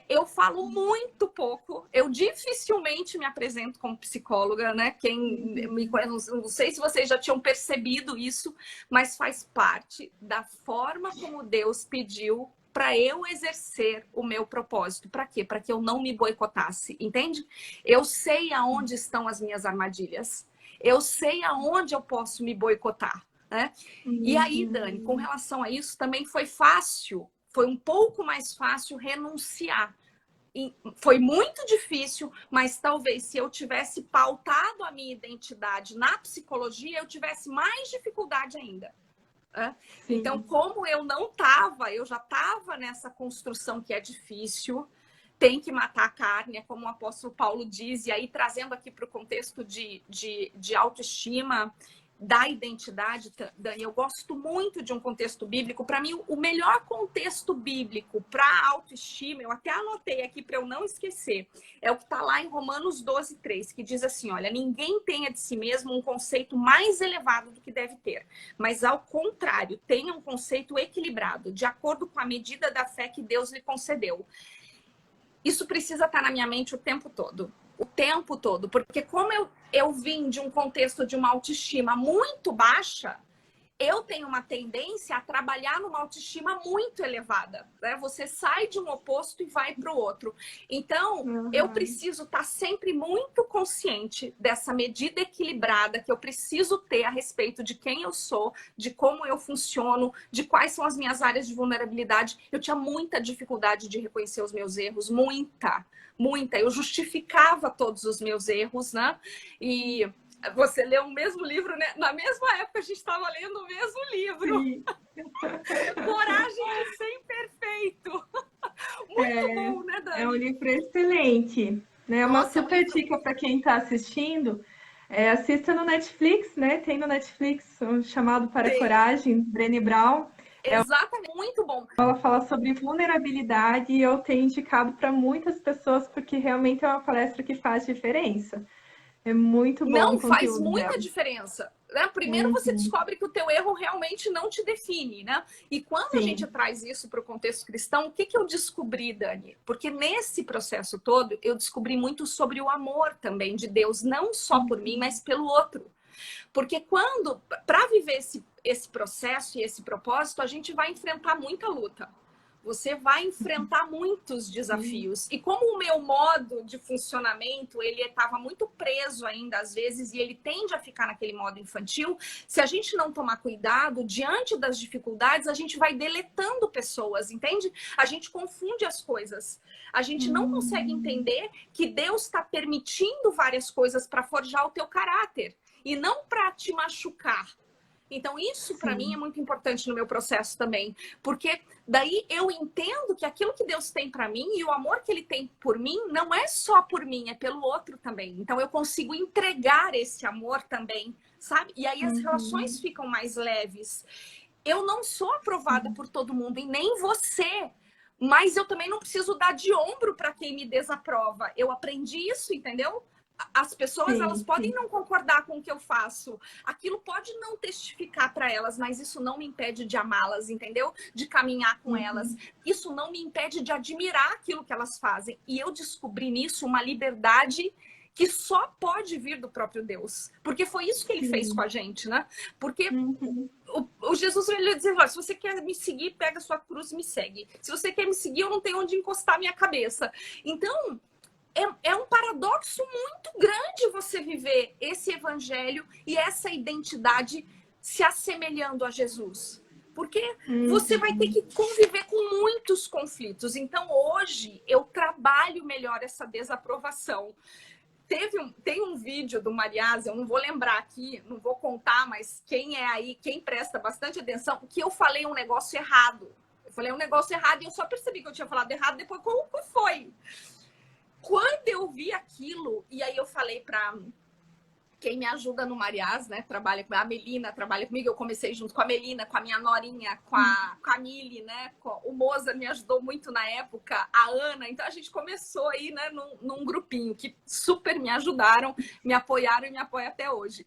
B: Eu falo muito pouco, eu dificilmente me apresento como psicóloga, né? Quem me conhece, não sei se vocês já tinham percebido isso, mas faz parte da forma como Deus pediu para eu exercer o meu propósito. Para quê? Para que eu não me boicotasse, entende? Eu sei aonde estão as minhas armadilhas. Eu sei aonde eu posso me boicotar, né? E aí, Dani, com relação a isso, também foi fácil, foi um pouco mais fácil renunciar. E foi muito difícil, mas talvez se eu tivesse pautado a minha identidade na psicologia, eu tivesse mais dificuldade ainda. Né? Então, como eu não estava, eu já estava nessa construção que é difícil, tem que matar a carne, é como o apóstolo Paulo diz, e aí trazendo aqui para o contexto de autoestima, da identidade, Dani, eu gosto muito de um contexto bíblico. Para mim, o melhor contexto bíblico para autoestima, eu até anotei aqui para eu não esquecer, é o que está lá em Romanos 12:3, que diz assim, olha, ninguém tenha de si mesmo um conceito mais elevado do que deve ter, mas ao contrário, tenha um conceito equilibrado, de acordo com a medida da fé que Deus lhe concedeu. Isso precisa estar na minha mente o tempo todo. O tempo todo. Porque como eu vim de um contexto de uma autoestima muito baixa, eu tenho uma tendência a trabalhar numa autoestima muito elevada, né? Você sai de um oposto e vai para o outro. Então, eu preciso estar sempre muito consciente dessa medida equilibrada que eu preciso ter a respeito de quem eu sou, de como eu funciono, de quais são as minhas áreas de vulnerabilidade. Eu tinha muita dificuldade de reconhecer os meus erros, muita. Eu justificava todos os meus erros, né? E você leu o mesmo livro, né? Na mesma época a gente estava lendo o mesmo livro.
A: Sim.
B: Coragem de Ser Imperfeito. Muito bom, né, Dani?
A: É um livro excelente, né? Uma
B: Nossa,
A: super dica para quem está assistindo. Assista no Netflix, né? Tem no Netflix um chamado Para a Coragem, Brené Brown.
B: Exatamente, muito bom.
A: Ela fala sobre vulnerabilidade e eu tenho indicado para muitas pessoas porque realmente é uma palestra que faz diferença. É muito bom
B: Não
A: o
B: faz
A: conteúdo
B: muita
A: dela.
B: diferença. Né? Primeiro você descobre que o teu erro realmente não te define, né? E quando a gente traz isso para o contexto cristão, o que eu descobri, Dani? Porque nesse processo todo, eu descobri muito sobre o amor também de Deus, não só por mim, mas pelo outro. Porque para viver esse processo e esse propósito, a gente vai enfrentar muita luta. Você vai enfrentar muitos desafios. E como o meu modo de funcionamento, ele estava muito preso ainda às vezes, e ele tende a ficar naquele modo infantil, se a gente não tomar cuidado, diante das dificuldades, a gente vai deletando pessoas, entende? A gente confunde as coisas. A gente não consegue entender que Deus está permitindo várias coisas para forjar o teu caráter e não para te machucar. Então, isso para mim é muito importante no meu processo também, porque daí eu entendo que aquilo que Deus tem para mim e o amor que Ele tem por mim não é só por mim, é pelo outro também. Então, eu consigo entregar esse amor também, sabe? E aí as relações ficam mais leves. Eu não sou aprovada por todo mundo e nem você, mas eu também não preciso dar de ombro para quem me desaprova. Eu aprendi isso, entendeu? As pessoas, elas podem não concordar com o que eu faço. Aquilo pode não testificar para elas, mas isso não me impede de amá-las, entendeu? De caminhar com elas. Isso não me impede de admirar aquilo que elas fazem. E eu descobri nisso uma liberdade que só pode vir do próprio Deus. Porque foi isso que ele fez com a gente, né? Porque o Jesus, ele dizia, se você quer me seguir, pega a sua cruz e me segue. Se você quer me seguir, eu não tenho onde encostar a minha cabeça. Então, é um paradoxo muito grande você viver esse evangelho e essa identidade se assemelhando a Jesus. Porque você vai ter que conviver com muitos conflitos. Então, hoje, eu trabalho melhor essa desaprovação. Tem um vídeo do Mariás, eu não vou lembrar aqui, não vou contar, mas quem é aí, quem presta bastante atenção, que eu falei um negócio errado. Eu falei um negócio errado e eu só percebi que eu tinha falado errado depois. Como foi? Quando eu vi aquilo, e aí eu falei para quem me ajuda no Mariás, né? Trabalha com a Melina, trabalha comigo. Eu comecei junto com a Melina, com a minha norinha, com a Mili, né? O Mozart me ajudou muito na época, a Ana. Então a gente começou aí, né, num grupinho que super me ajudaram, me apoiaram e me apoiam até hoje.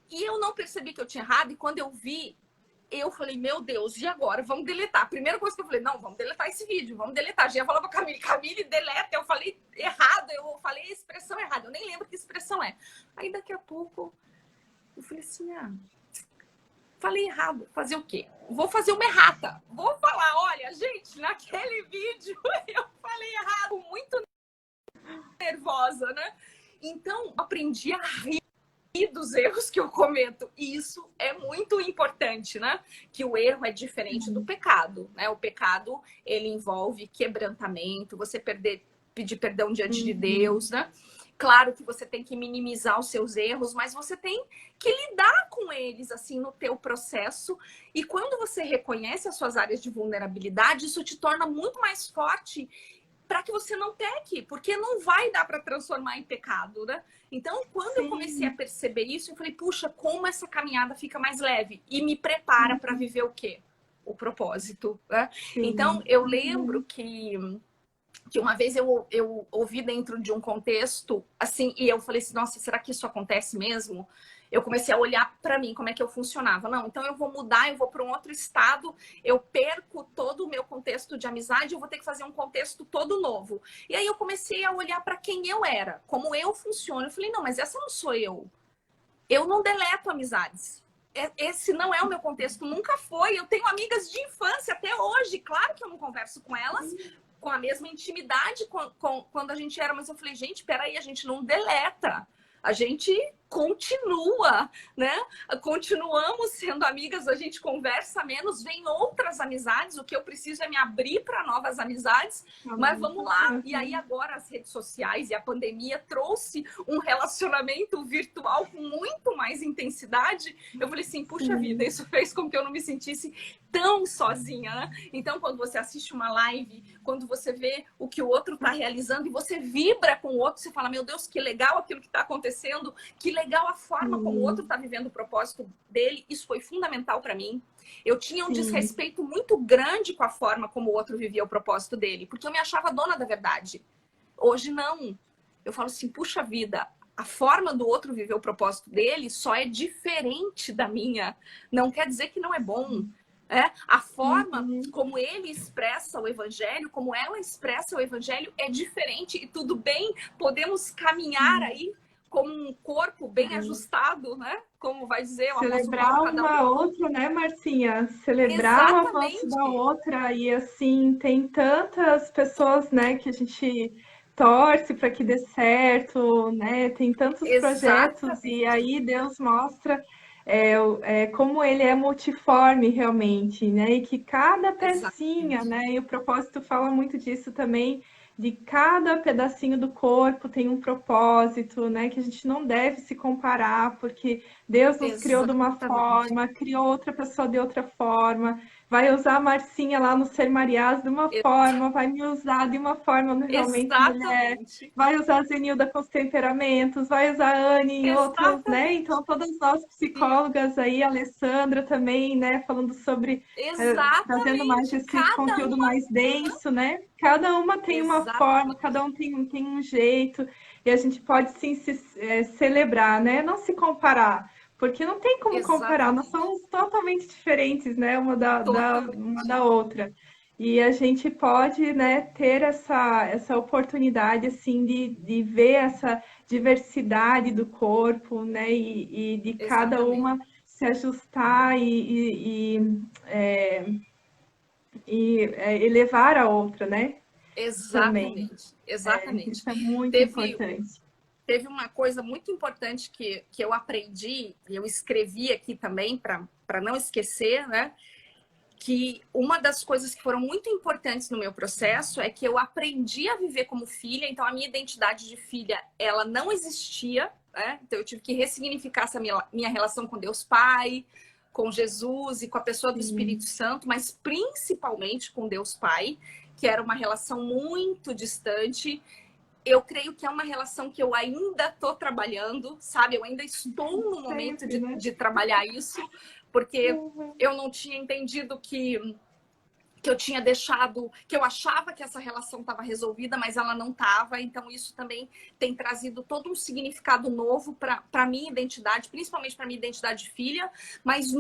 B: E eu não percebi que eu tinha errado, e quando eu vi, eu falei, meu Deus, e agora? Vamos deletar. A primeira coisa que eu falei, não, vamos deletar esse vídeo, vamos deletar. Já falava pra Camille, deleta. Eu falei errado, eu falei a expressão errada. Eu nem lembro que expressão é. Aí daqui a pouco, eu falei assim, falei errado. Fazer o quê? Vou fazer uma errata. Vou falar, olha, gente, naquele vídeo eu falei errado. Muito nervosa, né? Então, aprendi a rir dos erros que eu cometo. E isso é muito importante, né? Que o erro é diferente do pecado, né? O pecado, ele envolve quebrantamento, você pedir perdão diante de Deus, né? Claro que você tem que minimizar os seus erros, mas você tem que lidar com eles, assim, no teu processo. E quando você reconhece as suas áreas de vulnerabilidade, isso te torna muito mais forte para que você não peque, porque não vai dar para transformar em pecado, né? Então, quando eu comecei a perceber isso, eu falei, puxa, como essa caminhada fica mais leve e me prepara para viver o quê? O propósito, né? Então, eu lembro que uma vez eu ouvi dentro de um contexto, assim, e eu falei assim, nossa, será que isso acontece mesmo? Eu comecei a olhar para mim, como é que eu funcionava. Não, então eu vou mudar, eu vou para um outro estado, eu perco todo o meu contexto de amizade, eu vou ter que fazer um contexto todo novo. E aí eu comecei a olhar para quem eu era, como eu funciono. Eu falei, não, mas essa não sou eu. Eu não deleto amizades. Esse não é o meu contexto, nunca foi. Eu tenho amigas de infância até hoje. Claro que eu não converso com elas com a mesma intimidade quando a gente era. Mas eu falei, gente, peraí, a gente não deleta. A gente continua, né? Continuamos sendo amigas, a gente conversa menos, vem outras amizades, o que eu preciso é me abrir para novas amizades, mas vamos lá. E aí agora as redes sociais e a pandemia trouxe um relacionamento virtual com muito mais intensidade. Eu falei assim, puxa vida, isso fez com que eu não me sentisse tão sozinha, né? Então, quando você assiste uma live, quando você vê o que o outro está realizando e você vibra com o outro, você fala, meu Deus, que legal aquilo que está acontecendo, que legal a forma como o outro está vivendo o propósito dele. Isso foi fundamental para mim. Eu tinha um desrespeito muito grande com a forma como o outro vivia o propósito dele, porque eu me achava dona da verdade. Hoje não. Eu falo assim, puxa vida, a forma do outro viver o propósito dele só é diferente da minha. Não quer dizer que não é bom. A forma como ele expressa o evangelho, como ela expressa o evangelho é diferente e tudo bem, podemos caminhar aí como um corpo bem ajustado, né? Como vai dizer o apóstolo Paulo, cada
A: uma outra, né, Marcinha? Celebrar o avanço da outra. E assim, tem tantas pessoas, né, que a gente torce para que dê certo, né? Tem tantos projetos e aí Deus mostra como ele é multiforme realmente, né? E que cada pecinha, né? E o propósito fala muito disso também, de cada pedacinho do corpo tem um propósito, né? Que a gente não deve se comparar, porque Deus nos criou de uma forma, criou outra pessoa de outra forma, vai usar a Marcinha lá no Ser Mariás de uma forma, vai me usar de uma forma no Realmente Mulher, vai usar a Zenilda com os temperamentos, vai usar a Anne em outros, né? Então, todas nós psicólogas aí, a Alessandra também, né? Falando sobre, trazendo mais esse conteúdo mais denso, né? Cada uma tem uma forma, cada um tem um jeito, e a gente pode sim se celebrar, né? Não se comparar. Porque não tem como comparar, nós somos totalmente diferentes, né? Uma da outra. E a gente pode, né, ter essa oportunidade, assim, de ver essa diversidade do corpo, né? E de cada uma se ajustar e elevar a outra, né?
B: Exatamente.
A: Isso é muito importante.
B: Teve uma coisa muito importante que eu aprendi, e eu escrevi aqui também para não esquecer, né? Que uma das coisas que foram muito importantes no meu processo é que eu aprendi a viver como filha. Então, a minha identidade de filha, ela não existia, né? Então, eu tive que ressignificar essa minha relação com Deus Pai, com Jesus e com a pessoa do Espírito Santo, mas principalmente com Deus Pai, que era uma relação muito distante. Eu creio que é uma relação que eu ainda estou trabalhando, sabe? Eu ainda estou no momento de trabalhar isso, porque eu não tinha entendido que eu tinha deixado, que eu achava que essa relação estava resolvida, mas ela não estava. Então, isso também tem trazido todo um significado novo para a minha identidade, principalmente para a minha identidade de filha, mas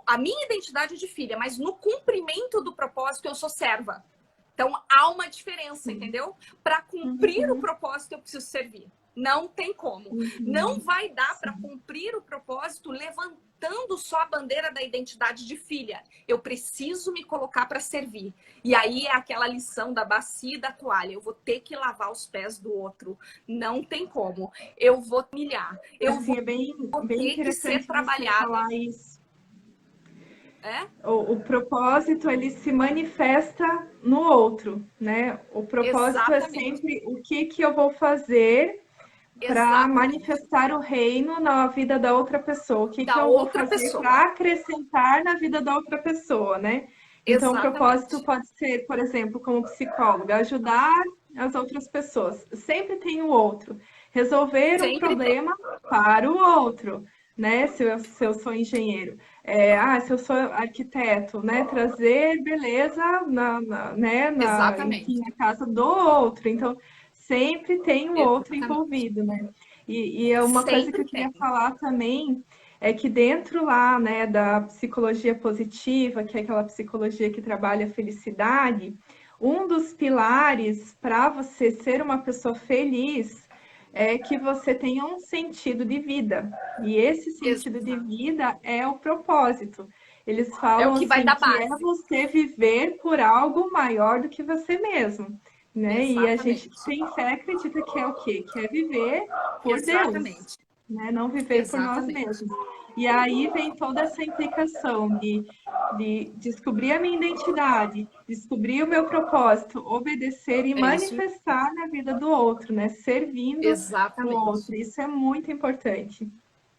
B: a minha identidade de filha, mas no cumprimento do propósito, eu sou serva. Então, há uma diferença, entendeu? Para cumprir o propósito, eu preciso servir. Não tem como. Não vai dar para cumprir o propósito levantando só a bandeira da identidade de filha. Eu preciso me colocar para servir. E aí é aquela lição da bacia e da toalha. Eu vou ter que lavar os pés do outro. Não tem como. Eu vou humilhar. Eu vou
A: bem
B: ter que ser trabalhada.
A: O propósito, ele se manifesta no outro, né? O propósito é sempre o que eu vou fazer para manifestar o reino na vida da outra pessoa. O que eu vou fazer para acrescentar na vida da outra pessoa, né? Então, o propósito pode ser, por exemplo, como psicóloga, ajudar as outras pessoas. Sempre tem o outro. Resolver um problema para o outro, né? Se eu sou engenheiro. Se eu sou arquiteto, né? Trazer beleza enfim, na casa do outro. Então, sempre tem o outro envolvido, né? E é uma coisa que eu queria falar também, é que dentro lá, né, da psicologia positiva, que é aquela psicologia que trabalha a felicidade, um dos pilares para você ser uma pessoa feliz é que você tenha um sentido de vida. E esse sentido de
B: Exato.
A: vida é o propósito. Eles
B: É o
A: falam
B: que vai
A: assim
B: dar
A: que é
B: base.
A: você viver por algo maior do que você mesmo, né? E a gente que
B: Exatamente.
A: tem fé acredita que é o quê? Que é viver por Deus,
B: Exatamente.
A: né? Não viver por nós
B: Exatamente.
A: mesmos. E aí vem toda essa implicação de descobrir a minha identidade, descobrir o meu propósito, obedecer e
B: É isso.
A: manifestar na vida do outro, né? Servindo o
B: Exatamente.
A: outro. Isso é muito importante.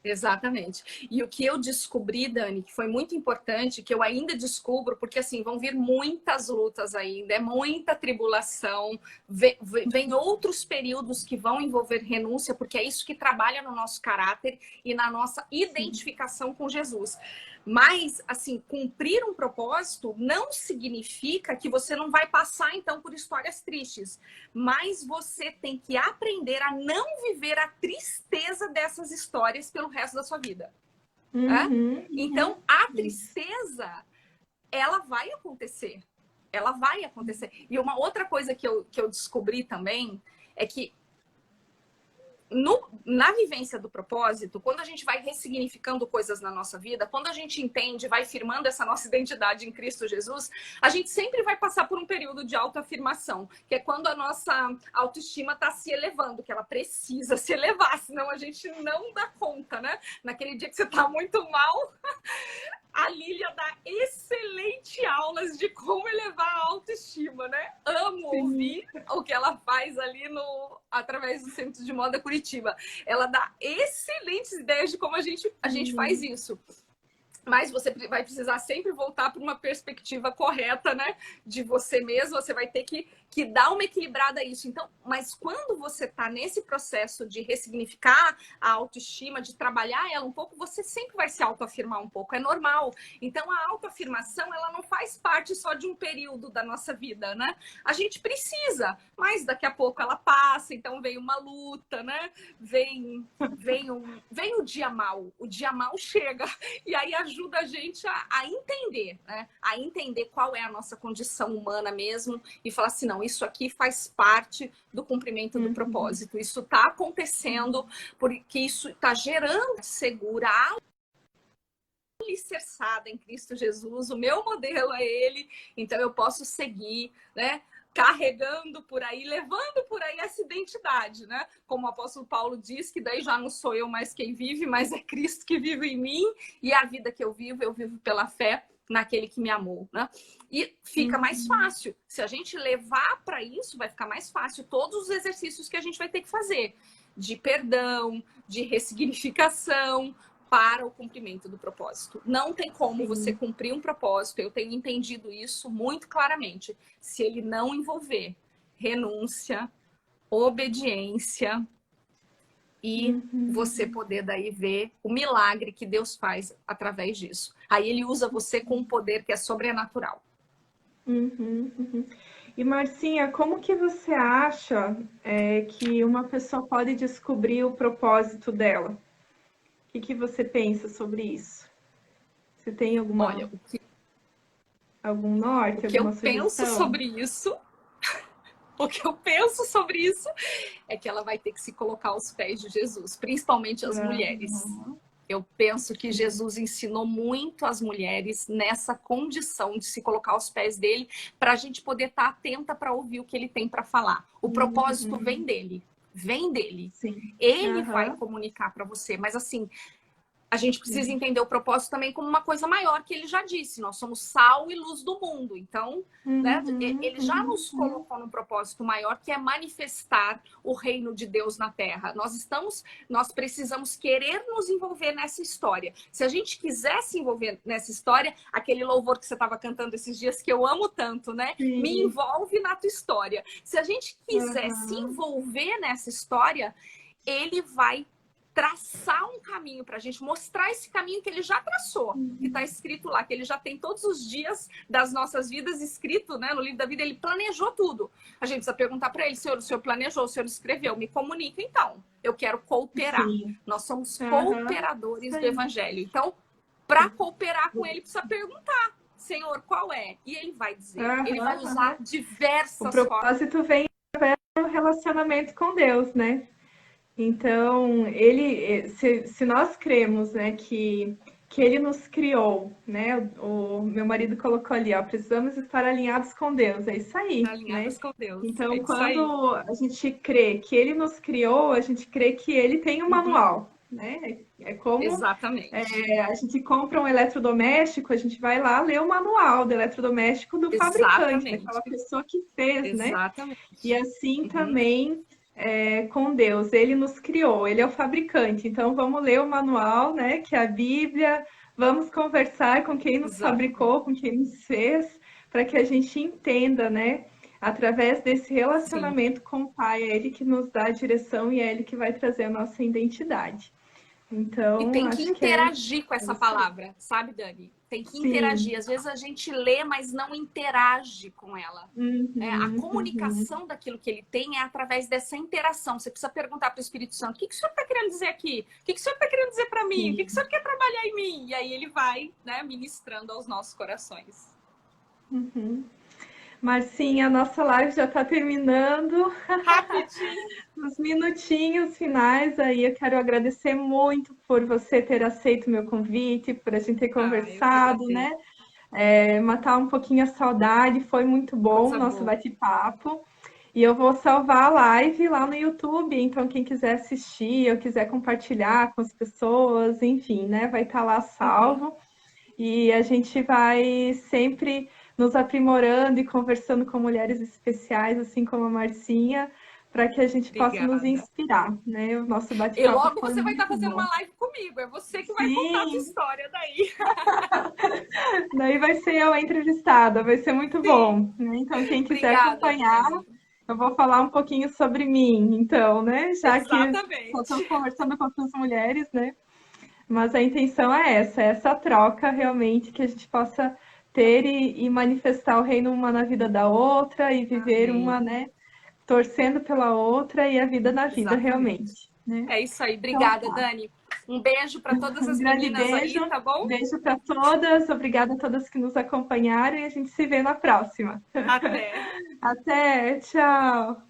B: Exatamente. E o que eu descobri, Dani, que foi muito importante, que eu ainda descubro, porque assim, vão vir muitas lutas ainda, é muita tribulação, vem outros períodos que vão envolver renúncia, porque é isso que trabalha no nosso caráter e na nossa
A: Sim.
B: identificação com Jesus. Mas, assim, cumprir um propósito não significa que você não vai passar, então, por histórias tristes. Mas você tem que aprender a não viver a tristeza dessas histórias pelo resto da sua vida. Né?
A: Uhum, uhum.
B: Então, a tristeza, ela vai acontecer. Ela vai acontecer. E uma outra coisa que eu descobri também é que na vivência do propósito, quando a gente vai ressignificando coisas na nossa vida, quando a gente entende, vai firmando essa nossa identidade em Cristo Jesus, a gente sempre vai passar por um período de autoafirmação, que é quando a nossa autoestima está se elevando, que ela precisa se elevar, senão a gente não dá conta, né? Naquele dia que você está muito mal, a Lília dá excelente aulas de como elevar a autoestima, né? Amo
A: Sim.
B: ouvir o que ela faz ali através do Centro de Moda Curitiba. Ela dá excelentes ideias de como a gente faz
A: Uhum.
B: isso. Mas você vai precisar sempre voltar para uma perspectiva correta, né? De você mesmo, você vai ter que dar uma equilibrada a isso. Então, mas quando você está nesse processo de ressignificar a autoestima, de trabalhar ela um pouco, você sempre vai se autoafirmar um pouco, é normal. Então, a autoafirmação, ela não faz parte só de um período da nossa vida, né? A gente precisa, mas daqui a pouco ela passa, então vem uma luta, né? Vem o dia mal. O dia mal chega e aí ajuda a gente a entender, né? A entender qual é a nossa condição humana mesmo e falar assim, não, isso aqui faz parte do cumprimento do
A: Uhum.
B: propósito. Isso está acontecendo porque isso está gerando segura, alicerçada em Cristo Jesus. O meu modelo é Ele, então eu posso seguir, né? Carregando por aí, levando por aí essa identidade, né? Como o apóstolo Paulo diz, que daí já não sou eu mais quem vive, mas é Cristo que vive em mim, e a vida que eu vivo pela fé naquele que me amou, né? E fica mais
A: Uhum.
B: fácil. Se a gente levar para isso, vai ficar mais fácil todos os exercícios que a gente vai ter que fazer, de perdão, de ressignificação, para o cumprimento do propósito. Não tem como você
A: Sim.
B: cumprir um propósito, eu tenho entendido isso muito claramente, se ele não envolver renúncia, obediência e você
A: Uhum.
B: poder daí ver o milagre que Deus faz através disso. Aí ele usa você com um poder que é sobrenatural.
A: Uhum, uhum. E Marcinha, como que você acha que uma pessoa pode descobrir o propósito dela? O que que você pensa sobre isso? Você tem
B: Olha,
A: algum
B: o
A: norte,
B: que eu
A: alguma
B: penso
A: sugestão?
B: sobre isso, o que eu penso sobre isso é que ela vai ter que se colocar aos pés de Jesus, principalmente as mulheres.
A: Uhum.
B: Eu penso que Jesus ensinou muito as mulheres nessa condição de se colocar aos pés dele, para a gente poder estar atenta para ouvir o que ele tem para falar. O propósito vem
A: Uhum.
B: dele, vem dele.
A: Sim.
B: Ele vai
A: Aham.
B: comunicar para você, mas assim, a gente precisa
A: Sim.
B: entender o propósito também como uma coisa maior, que ele já disse, nós somos sal e luz do mundo. Então, né,
A: Uhum.
B: ele já nos
A: Uhum.
B: colocou num propósito maior, que é manifestar o reino de Deus na terra. Nós precisamos querer nos envolver nessa história. Se a gente quiser se envolver nessa história, aquele louvor que você estava cantando esses dias, que eu amo tanto, né? Me
A: Sim.
B: envolve na tua história. Se a gente quiser se
A: Aham.
B: envolver nessa história, ele vai traçar um caminho para a gente, mostrar esse caminho que ele já traçou, que está escrito lá, que ele já tem todos os dias das nossas vidas escrito, né, no livro da vida, ele planejou tudo. A gente precisa perguntar para ele, Senhor, o Senhor planejou, o Senhor escreveu, me comunica então. Eu quero cooperar.
A: Sim.
B: Nós somos cooperadores do Evangelho. Então, para cooperar com ele, precisa perguntar, Senhor, qual é? E ele vai dizer. Ele vai usar diversas formas.
A: O propósito vem através do relacionamento com Deus, né? Então, se nós cremos, né, que ele nos criou, né? O meu marido colocou ali, ó, precisamos estar alinhados com Deus. É isso aí,
B: Alinhados
A: né?
B: com Deus.
A: Então,
B: é
A: quando a gente crê que ele nos criou, a gente crê que ele tem um manual, né? É como
B: Exatamente.
A: a gente compra um eletrodoméstico, a gente vai lá ler o manual do eletrodoméstico do fabricante, daquela pessoa que fez, né? E assim também com Deus, ele nos criou, ele é o fabricante. Então vamos ler o manual, né? Que é a Bíblia, vamos conversar com quem nos fabricou, com quem nos fez, para que a gente entenda, né? Através desse relacionamento com o Pai, é Ele que nos dá a direção e é Ele que vai trazer a nossa identidade. Então,
B: e tem que interagir com essa palavra, sabe, Dani? Tem que interagir. Às vezes a gente lê, mas não interage com ela. A comunicação daquilo que ele tem é através dessa interação. Você precisa perguntar para o Espírito Santo: o que o Senhor está querendo dizer aqui? O que o Senhor está querendo dizer para mim? O que o Senhor quer trabalhar em mim? E aí ele vai, né, ministrando aos nossos corações.
A: Marcinha, a nossa live já está terminando.
B: Rapidinho.
A: Uns minutinhos finais aí. Eu quero agradecer muito por você ter aceito o meu convite, por a gente ter conversado, né? Matar um pouquinho a saudade. Foi muito bom o nosso bate-papo. E eu vou salvar a live lá no YouTube. Então, quem quiser assistir ou quiser compartilhar com as pessoas, enfim, né? Vai estar lá salvo. E a gente vai sempre nos aprimorando e conversando com mulheres especiais, assim como a Marcinha, para que a gente possa nos inspirar, né? O nosso bate-papo.
B: E logo você vai estar fazendo uma live comigo, é você que vai contar a sua história daí.
A: Daí vai ser eu a entrevistada, vai ser muito bom. Né? Então, quem quiser acompanhar, eu vou falar um pouquinho sobre mim, então, né? Já que eu estou conversando com outras mulheres, né? Mas a intenção é essa troca realmente, que a gente possa ter e manifestar o reino uma na vida da outra e viver uma, né, torcendo pela outra e a vida na vida realmente. Né?
B: É isso aí. Obrigada, então, Dani. Um beijo para todas as meninas
A: beijo,
B: aí, tá bom?
A: Beijo para todas. Obrigada a todas que nos acompanharam e a gente se vê na próxima.
B: Até.
A: Até. Tchau.